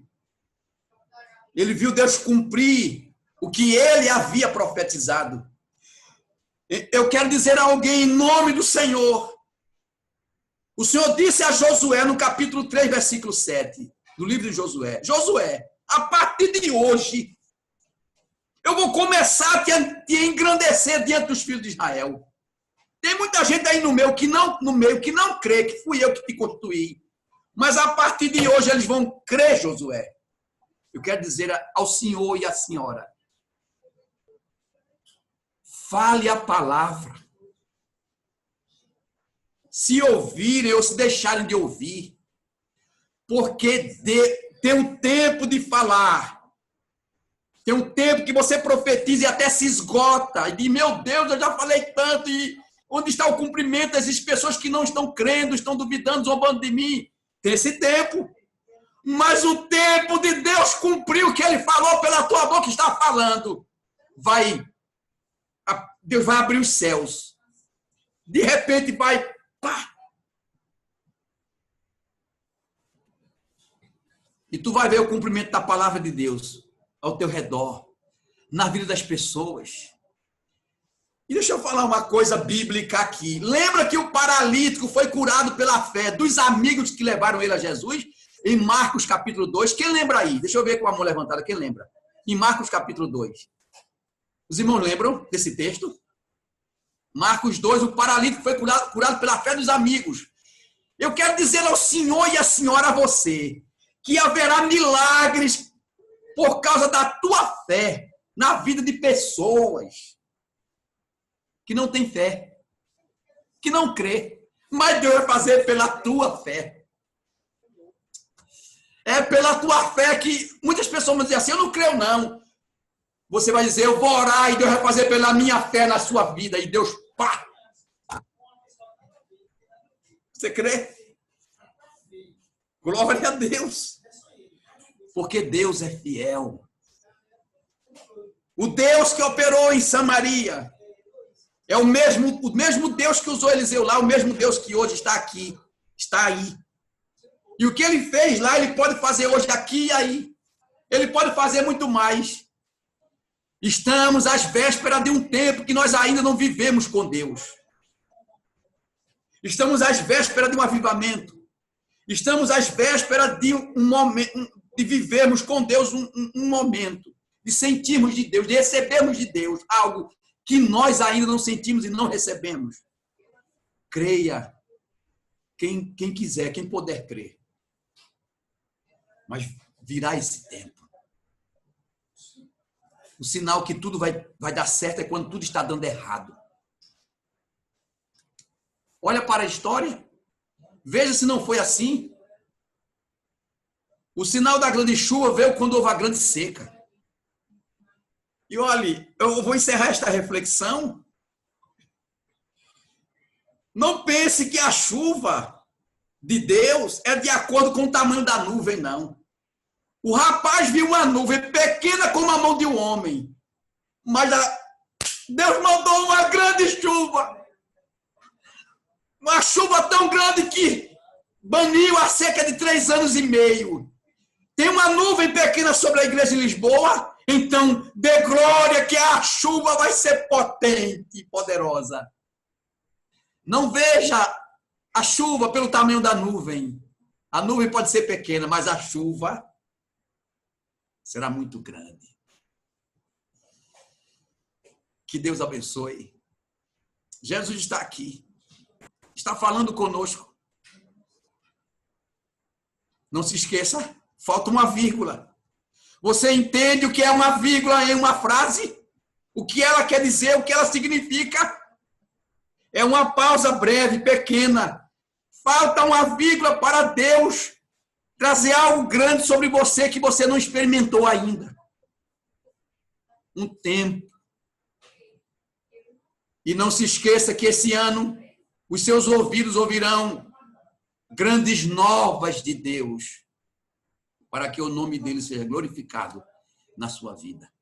Ele viu Deus cumprir o que ele havia profetizado. Eu quero dizer a alguém em nome do Senhor. O Senhor disse a Josué no capítulo 3, versículo 7, do livro de Josué. Josué, a partir de hoje, eu vou começar a te engrandecer diante dos filhos de Israel. Tem muita gente aí no meio que não crê que fui eu que te constituí. Mas a partir de hoje eles vão crer, Josué. Eu quero dizer ao senhor e à senhora, fale a palavra. Se ouvirem ou se deixarem de ouvir, porque tem um tempo de falar, tem um tempo que você profetiza e até se esgota, e diz, meu Deus, eu já falei tanto, e onde está o cumprimento dessas pessoas que não estão crendo, estão duvidando, zombando de mim? Tem esse tempo. Mas o tempo de Deus cumprir o que Ele falou pela tua boca, está falando. Deus vai abrir os céus. De repente vai... Pá. E tu vai ver o cumprimento da palavra de Deus ao teu redor, na vida das pessoas. E deixa eu falar uma coisa bíblica aqui. Lembra que o paralítico foi curado pela fé dos amigos que levaram ele a Jesus? Em Marcos capítulo 2. Quem lembra aí? Deixa eu ver com a mão levantada. Quem lembra? Em Marcos capítulo 2. Os irmãos lembram desse texto? Marcos 2, o paralítico foi curado pela fé dos amigos. Eu quero dizer ao senhor e à senhora, a você, que haverá milagres por causa da tua fé na vida de pessoas que não têm fé, que não crê, mas Deus vai fazer pela tua fé. É pela tua fé que muitas pessoas vão dizer assim, eu não creio não. Você vai dizer, eu vou orar e Deus vai fazer pela minha fé na sua vida. E Deus, pá! Você crê? Glória a Deus. Porque Deus é fiel. O Deus que operou em Samaria é o mesmo Deus que usou Eliseu lá, o mesmo Deus que hoje está aqui, está aí. E o que ele fez lá, ele pode fazer hoje aqui e aí. Ele pode fazer muito mais. Estamos às vésperas de um tempo que nós ainda não vivemos com Deus. Estamos às vésperas de um avivamento. Estamos às vésperas de um momento, de vivermos com Deus um momento, de sentirmos de Deus, de recebermos de Deus algo que nós ainda não sentimos e não recebemos. Creia. Quem quiser, quem puder crer. Mas virá esse tempo. O sinal que tudo vai dar certo é quando tudo está dando errado. Olha para a história. Veja se não foi assim. O sinal da grande chuva veio quando houve a grande seca. E olhe, eu vou encerrar esta reflexão. Não pense que a chuva de Deus é de acordo com o tamanho da nuvem, não. O rapaz viu uma nuvem pequena como a mão de um homem. Mas Deus mandou uma grande chuva. Uma chuva tão grande que baniu a seca de 3 anos e meio. Tem uma nuvem pequena sobre a igreja de Lisboa, então dê glória que a chuva vai ser potente e poderosa. Não veja a chuva pelo tamanho da nuvem. A nuvem pode ser pequena, mas a chuva será muito grande. Que Deus abençoe. Jesus está aqui. Está falando conosco. Não se esqueça, falta uma vírgula. Você entende o que é uma vírgula em uma frase? O que ela quer dizer, o que ela significa? É uma pausa breve, pequena. Falta uma vírgula para Deus trazer algo grande sobre você que você não experimentou ainda. Um tempo. E não se esqueça que esse ano os seus ouvidos ouvirão grandes novas de Deus, para que o nome dele seja glorificado na sua vida.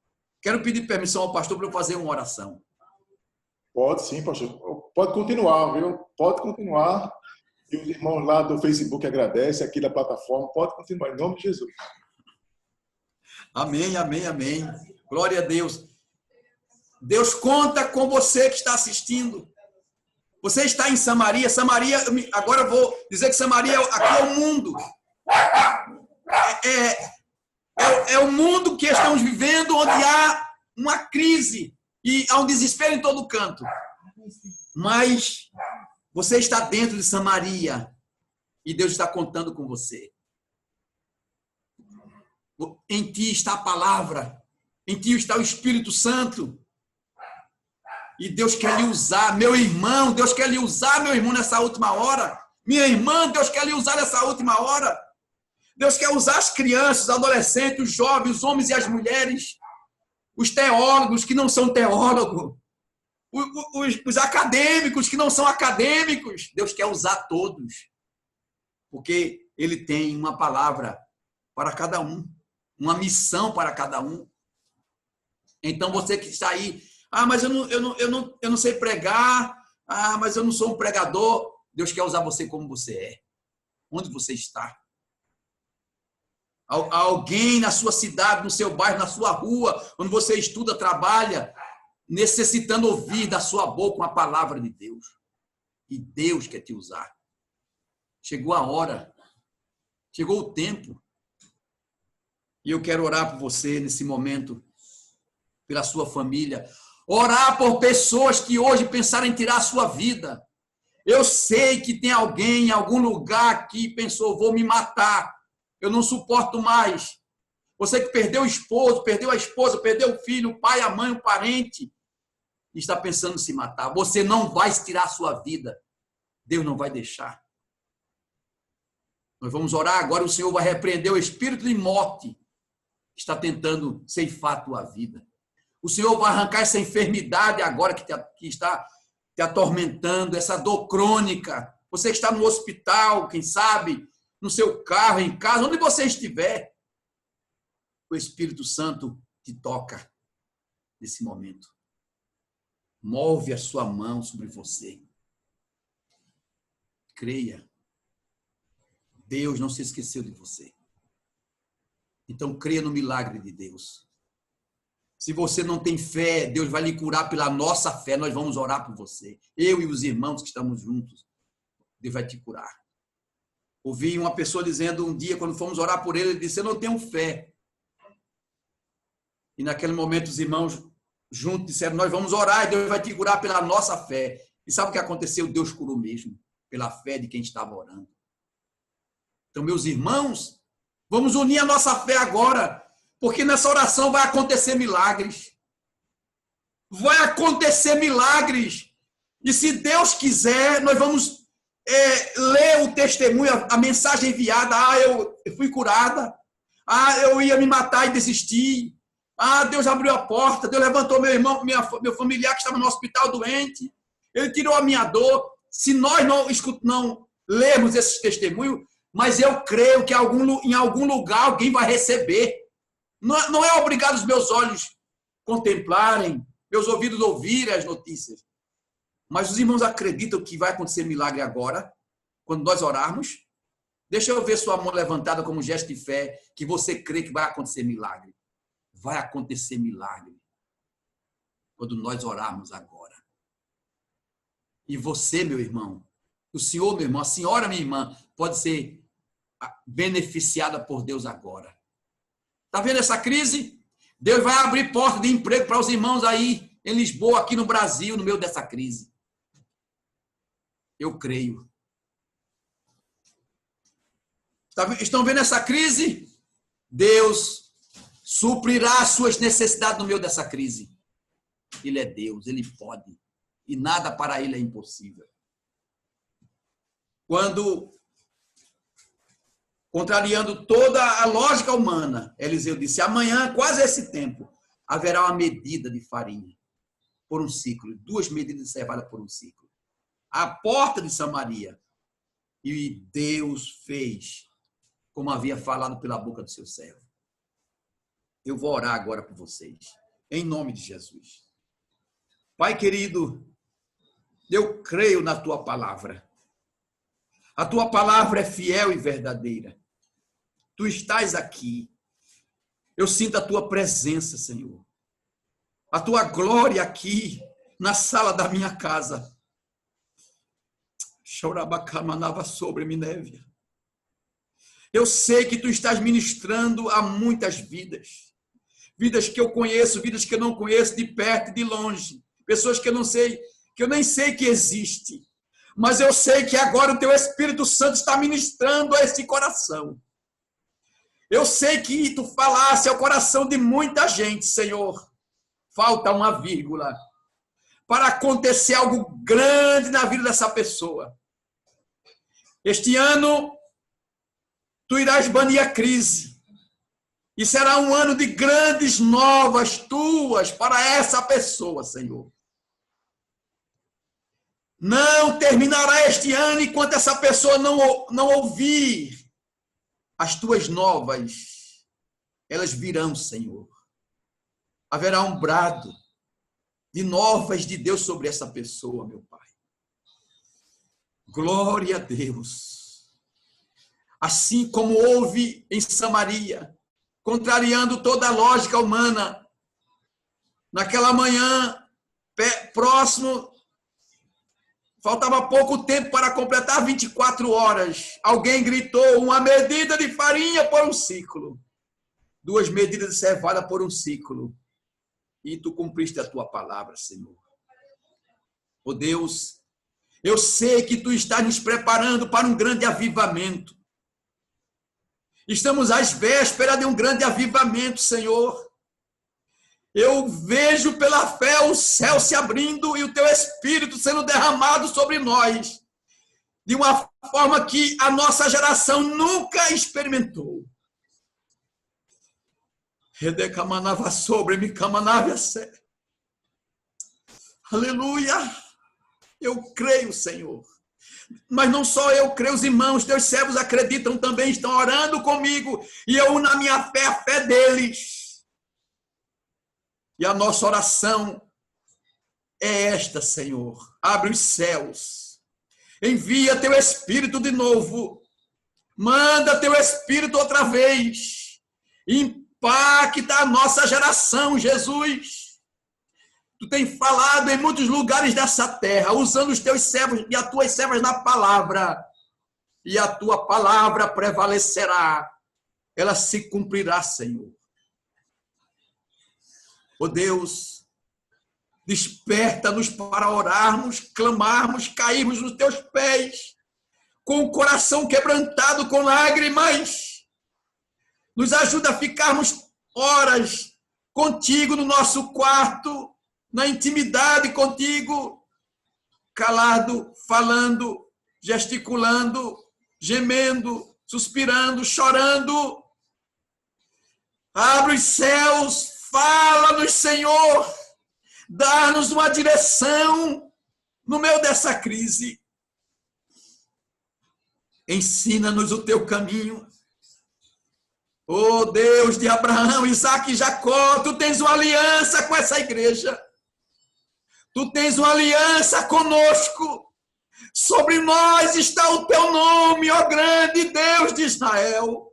Quero pedir permissão ao pastor para eu fazer uma oração. Pode sim, pastor. Pode continuar, viu? Pode continuar. E os irmãos lá do Facebook agradecem, aqui da plataforma. Pode continuar, em nome de Jesus. Amém, amém, amém. Glória a Deus. Deus conta com você que está assistindo. Você está em Samaria. Samaria, agora eu vou dizer que Samaria aqui é o mundo. É o mundo que estamos vivendo, onde há uma crise e há um desespero em todo canto. Mas você está dentro de Samaria e Deus está contando com você. Em ti está a palavra, em ti está o Espírito Santo. E Deus quer lhe usar, meu irmão, Deus quer lhe usar, meu irmão, nessa última hora. Minha irmã, Deus quer lhe usar nessa última hora. Deus quer usar as crianças, os adolescentes, os jovens, os homens e as mulheres, os teólogos que não são teólogos, os acadêmicos que não são acadêmicos. Deus quer usar todos, porque Ele tem uma palavra para cada um, uma missão para cada um. Então, você que está aí, mas eu não sei pregar, mas eu não sou um pregador. Deus quer usar você como você é, onde você está. Alguém na sua cidade, no seu bairro, na sua rua, onde você estuda, trabalha, necessitando ouvir da sua boca uma palavra de Deus. E Deus quer te usar. Chegou a hora, chegou o tempo. E eu quero orar por você nesse momento, pela sua família. Orar por pessoas que hoje pensaram em tirar a sua vida. Eu sei que tem alguém em algum lugar que pensou, vou me matar. Eu não suporto mais. Você que perdeu o esposo, perdeu a esposa, perdeu o filho, o pai, a mãe, o parente, e está pensando em se matar. Você não vai tirar a sua vida. Deus não vai deixar. Nós vamos orar agora, o Senhor vai repreender o espírito de morte que está tentando ceifar a tua vida. O Senhor vai arrancar essa enfermidade agora que está te atormentando, essa dor crônica. Você que está no hospital, quem sabe, no seu carro, em casa, onde você estiver, o Espírito Santo te toca nesse momento. Move a sua mão sobre você. Creia. Deus não se esqueceu de você. Então, creia no milagre de Deus. Se você não tem fé, Deus vai lhe curar pela nossa fé. Nós vamos orar por você. Eu e os irmãos que estamos juntos, Deus vai te curar. Ouvi uma pessoa dizendo um dia, quando fomos orar por ele, ele disse, eu não tenho fé. E naquele momento os irmãos juntos disseram, nós vamos orar e Deus vai te curar pela nossa fé. E sabe o que aconteceu? Deus curou mesmo, pela fé de quem estava orando. Então, meus irmãos, vamos unir a nossa fé agora, porque nessa oração vai acontecer milagres. Vai acontecer milagres. E se Deus quiser, nós vamos ler o testemunho, a mensagem enviada. Eu fui curada. Eu ia me matar e desisti. Deus abriu a porta. Deus levantou meu irmão, meu familiar que estava no hospital doente. Ele tirou a minha dor. Se nós não lermos esses testemunhos, mas eu creio que em algum lugar alguém vai receber. Não é obrigado os meus olhos contemplarem, meus ouvidos ouvirem as notícias. Mas os irmãos acreditam que vai acontecer milagre agora, quando nós orarmos? Deixa eu ver sua mão levantada como gesto de fé, que você crê que vai acontecer milagre. Vai acontecer milagre quando nós orarmos agora. E você, meu irmão, o senhor, meu irmão, a senhora, minha irmã, pode ser beneficiada por Deus agora. Está vendo essa crise? Deus vai abrir porta de emprego para os irmãos aí em Lisboa, aqui no Brasil, no meio dessa crise. Eu creio. Estão vendo essa crise? Deus suprirá as suas necessidades no meio dessa crise. Ele é Deus, Ele pode. E nada para Ele é impossível. Quando, contrariando toda a lógica humana, Eliseu disse, amanhã, quase esse tempo, haverá uma medida de farinha por um ciclo, 2 medidas de cevada por um ciclo. À porta de Samaria. E Deus fez como havia falado pela boca do seu servo. Eu vou orar agora por vocês, em nome de Jesus. Pai querido, eu creio na tua palavra. A tua palavra é fiel e verdadeira. Tu estás aqui. Eu sinto a tua presença, Senhor. A tua glória aqui na sala da minha casa. Chorabacamanava sobre Minévia. Eu sei que tu estás ministrando a muitas vidas. Vidas que eu conheço, vidas que eu não conheço, de perto e de longe. Pessoas que eu não sei, que eu nem sei que existe. Mas eu sei que agora o teu Espírito Santo está ministrando a esse coração. Eu sei que tu falaste ao coração de muita gente, Senhor. Falta uma vírgula para acontecer algo grande na vida dessa pessoa. Este ano, tu irás banir a crise. E será um ano de grandes novas tuas para essa pessoa, Senhor. Não terminará este ano enquanto essa pessoa não ouvir as tuas novas. Elas virão, Senhor. Haverá um brado de novas de Deus sobre essa pessoa, meu Pai. Glória a Deus. Assim como houve em Samaria, contrariando toda a lógica humana, naquela manhã, próximo, faltava pouco tempo para completar 24 horas. Alguém gritou, uma medida de farinha por um ciclo. 2 medidas de cevada por um ciclo. E tu cumpriste a tua palavra, Senhor. Oh Deus, eu sei que tu estás nos preparando para um grande avivamento. Estamos às vésperas de um grande avivamento, Senhor. Eu vejo pela fé o céu se abrindo e o teu Espírito sendo derramado sobre nós, de uma forma que a nossa geração nunca experimentou. Redecamanava sobre me camanava. Aleluia! Eu creio, Senhor. Mas não só eu creio, os irmãos, teus servos acreditam também, estão orando comigo, e eu uno a minha fé, a fé deles. E a nossa oração é esta, Senhor. Abre os céus. Envia teu Espírito de novo. Manda teu Espírito outra vez. Impacta a nossa geração, Jesus. Tu tens falado em muitos lugares dessa terra, usando os teus servos e as tuas servas na palavra. E a tua palavra prevalecerá. Ela se cumprirá, Senhor. Ó Deus, desperta-nos para orarmos, clamarmos, cairmos nos teus pés, com o coração quebrantado, com lágrimas. Nos ajuda a ficarmos horas contigo no nosso quarto, na intimidade contigo, calado, falando, gesticulando, gemendo, suspirando, chorando. Abre os céus, fala-nos, Senhor, dá-nos uma direção no meio dessa crise. Ensina-nos o teu caminho. Oh Deus de Abraão, Isaque e Jacó, tu tens uma aliança com essa igreja. Tu tens uma aliança conosco. Sobre nós está o teu nome, ó grande Deus de Israel.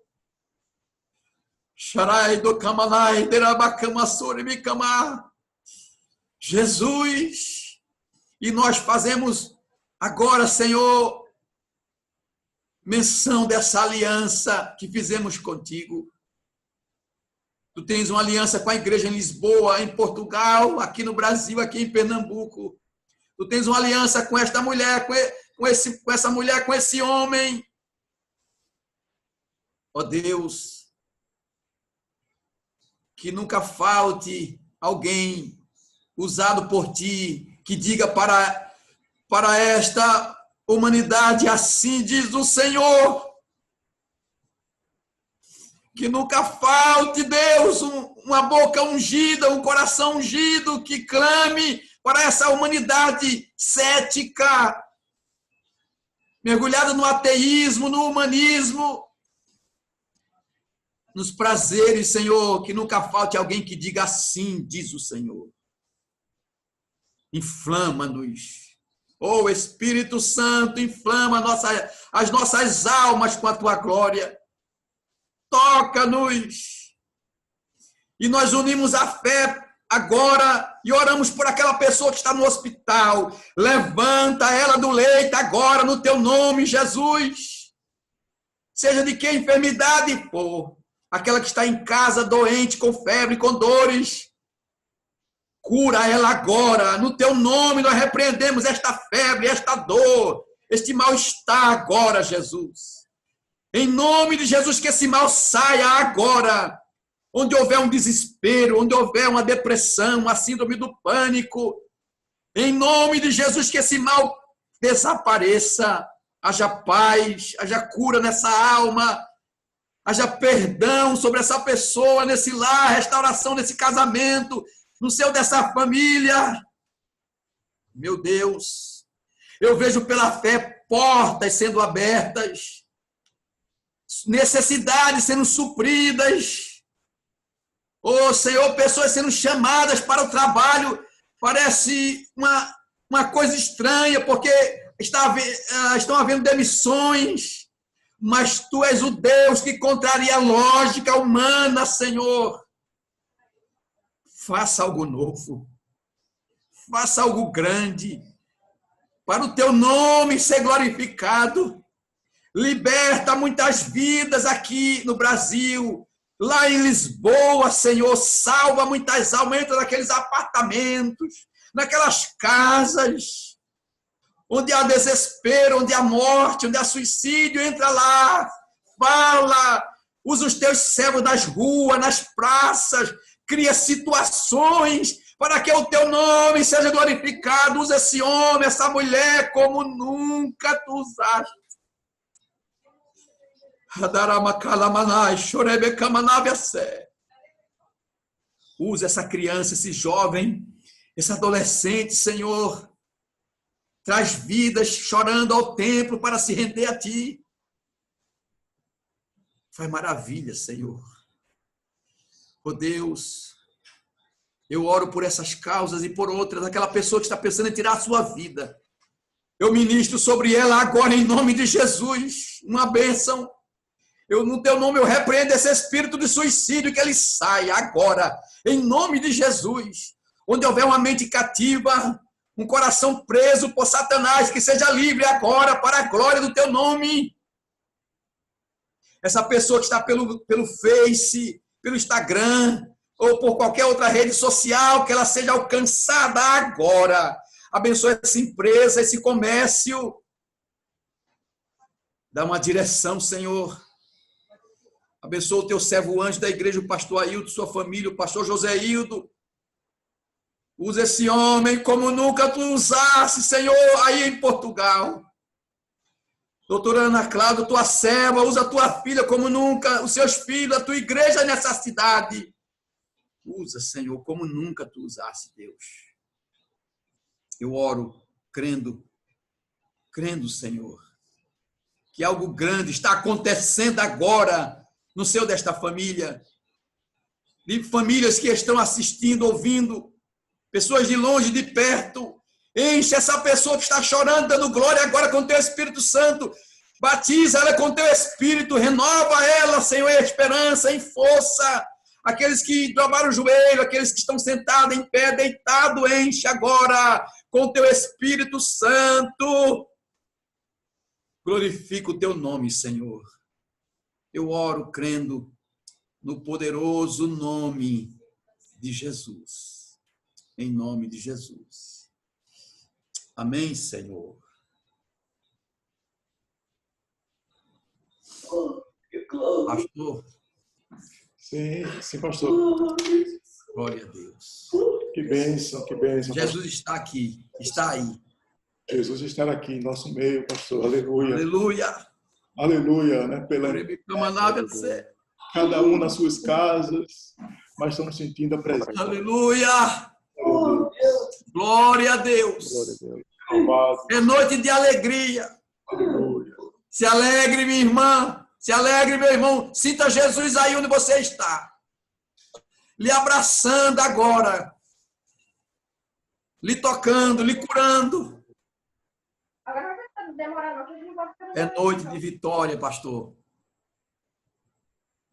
Jesus, e nós fazemos agora, Senhor, menção dessa aliança que fizemos contigo. Tu tens uma aliança com a igreja em Lisboa, em Portugal, aqui no Brasil, aqui em Pernambuco. Tu tens uma aliança com esta mulher, com essa mulher, com esse homem. Ó Deus, que nunca falte alguém usado por ti, que diga para esta humanidade, assim diz o Senhor. Que nunca falte, Deus, uma boca ungida, um coração ungido, que clame para essa humanidade cética, mergulhada no ateísmo, no humanismo, nos prazeres, Senhor, que nunca falte alguém que diga assim, diz o Senhor. Inflama-nos. Oh, Espírito Santo, inflama as nossas almas com a tua glória. Toca-nos. E nós unimos a fé agora e oramos por aquela pessoa que está no hospital. Levanta ela do leito agora no teu nome, Jesus. Seja de que enfermidade for. Aquela que está em casa doente, com febre, com dores. Cura ela agora. No teu nome nós repreendemos esta febre, esta dor, este mal-estar agora, Jesus. Em nome de Jesus, que esse mal saia agora. Onde houver um desespero, onde houver uma depressão, uma síndrome do pânico. Em nome de Jesus, que esse mal desapareça. Haja paz, haja cura nessa alma. Haja perdão sobre essa pessoa, nesse lar, restauração nesse casamento, no seio dessa família. Meu Deus, eu vejo pela fé portas sendo abertas, necessidades sendo supridas. Oh, Senhor, pessoas sendo chamadas para o trabalho. Parece uma coisa estranha, porque estão havendo demissões, mas tu és o Deus que contraria a lógica humana, Senhor. Faça algo novo, faça algo grande, para o teu nome ser glorificado. Liberta muitas vidas aqui no Brasil, lá em Lisboa, Senhor. Salva muitas almas, entra naqueles apartamentos, naquelas casas, onde há desespero, onde há morte, onde há suicídio. Entra lá, fala, usa os teus servos nas ruas, nas praças, cria situações para que o teu nome seja glorificado. Usa esse homem, essa mulher, como nunca tu usaste. Usa essa criança, esse jovem, esse adolescente, Senhor. Traz vidas chorando ao templo para se render a ti. Faz maravilha, Senhor. Oh Deus, Eu oro por essas causas e por outras, aquela pessoa que está pensando em tirar a sua vida. Eu ministro sobre ela agora em nome de Jesus, uma bênção. No teu nome eu repreendo esse espírito de suicídio, que ele saia agora, em nome de Jesus. Onde houver uma mente cativa, um coração preso por Satanás, que seja livre agora para a glória do teu nome. Essa pessoa que está pelo Face, pelo Instagram, ou por qualquer outra rede social, que ela seja alcançada agora. Abençoa essa empresa, esse comércio. Dá uma direção, Senhor. Abençoa o teu servo anjo da igreja, o pastor Ailton, sua família, o pastor José Hildo. Usa esse homem como nunca tu usaste, Senhor, aí em Portugal. Doutora Ana Cláudia, tua serva, usa a tua filha como nunca, os seus filhos, a tua igreja nessa cidade. Usa, Senhor, como nunca tu usaste, Deus. Eu oro, crendo, Senhor, que algo grande está acontecendo agora no seio desta família. De famílias que estão assistindo, ouvindo, pessoas de longe, de perto. Enche essa pessoa que está chorando, dando glória agora com o teu Espírito Santo. Batiza ela com o teu Espírito, renova ela, Senhor, em esperança, em força. Aqueles que dobraram o joelho, aqueles que estão sentados em pé, deitado, enche agora com o teu Espírito Santo. Glorifica o teu nome, Senhor. Eu oro crendo no poderoso nome de Jesus. Em nome de Jesus. Amém, Senhor. Pastor. Sim, pastor. Glória a Deus. Que bênção, que bênção. Jesus está aqui, está aí. Jesus está aqui em nosso meio, pastor. Aleluia. Aleluia. Aleluia, né? Cada um nas suas casas, mas estamos sentindo a presença. Aleluia. Glória a Deus. É noite de alegria. Aleluia. Se alegre, minha irmã. Se alegre, meu irmão. Sinta Jesus aí onde você está. Lhe abraçando agora. Lhe tocando, lhe curando. É noite de vitória, pastor.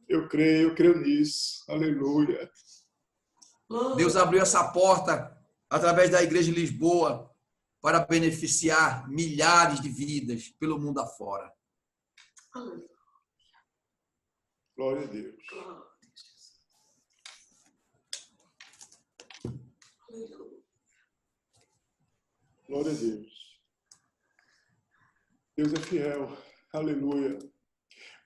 Eu creio nisso. Aleluia. Deus abriu essa porta através da Igreja de Lisboa para beneficiar milhares de vidas pelo mundo afora. Glória a Deus. Glória a Deus. Deus é fiel. Aleluia.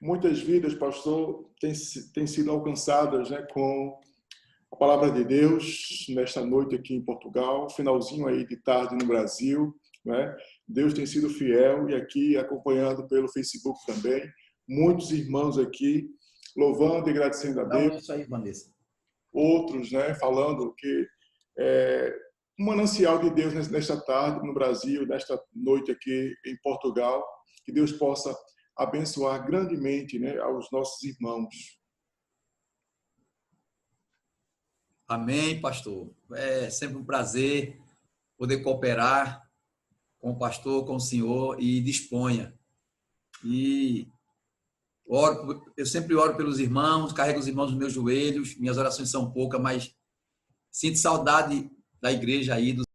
Muitas vidas, pastor, têm sido alcançadas, né, com a palavra de Deus nesta noite aqui em Portugal, finalzinho aí de tarde no Brasil, né? Deus tem sido fiel e aqui acompanhando pelo Facebook também, muitos irmãos aqui louvando e agradecendo a Deus. Isso aí, Vanessa. Outros, né, falando que um manancial de Deus nesta tarde no Brasil, nesta noite aqui em Portugal, que Deus possa abençoar grandemente, né, aos nossos irmãos. Amém, pastor. É sempre um prazer poder cooperar com o pastor, com o senhor, e disponha. E eu sempre oro pelos irmãos, carrego os irmãos nos meus joelhos, minhas orações são poucas, mas sinto saudade da igreja aí, dos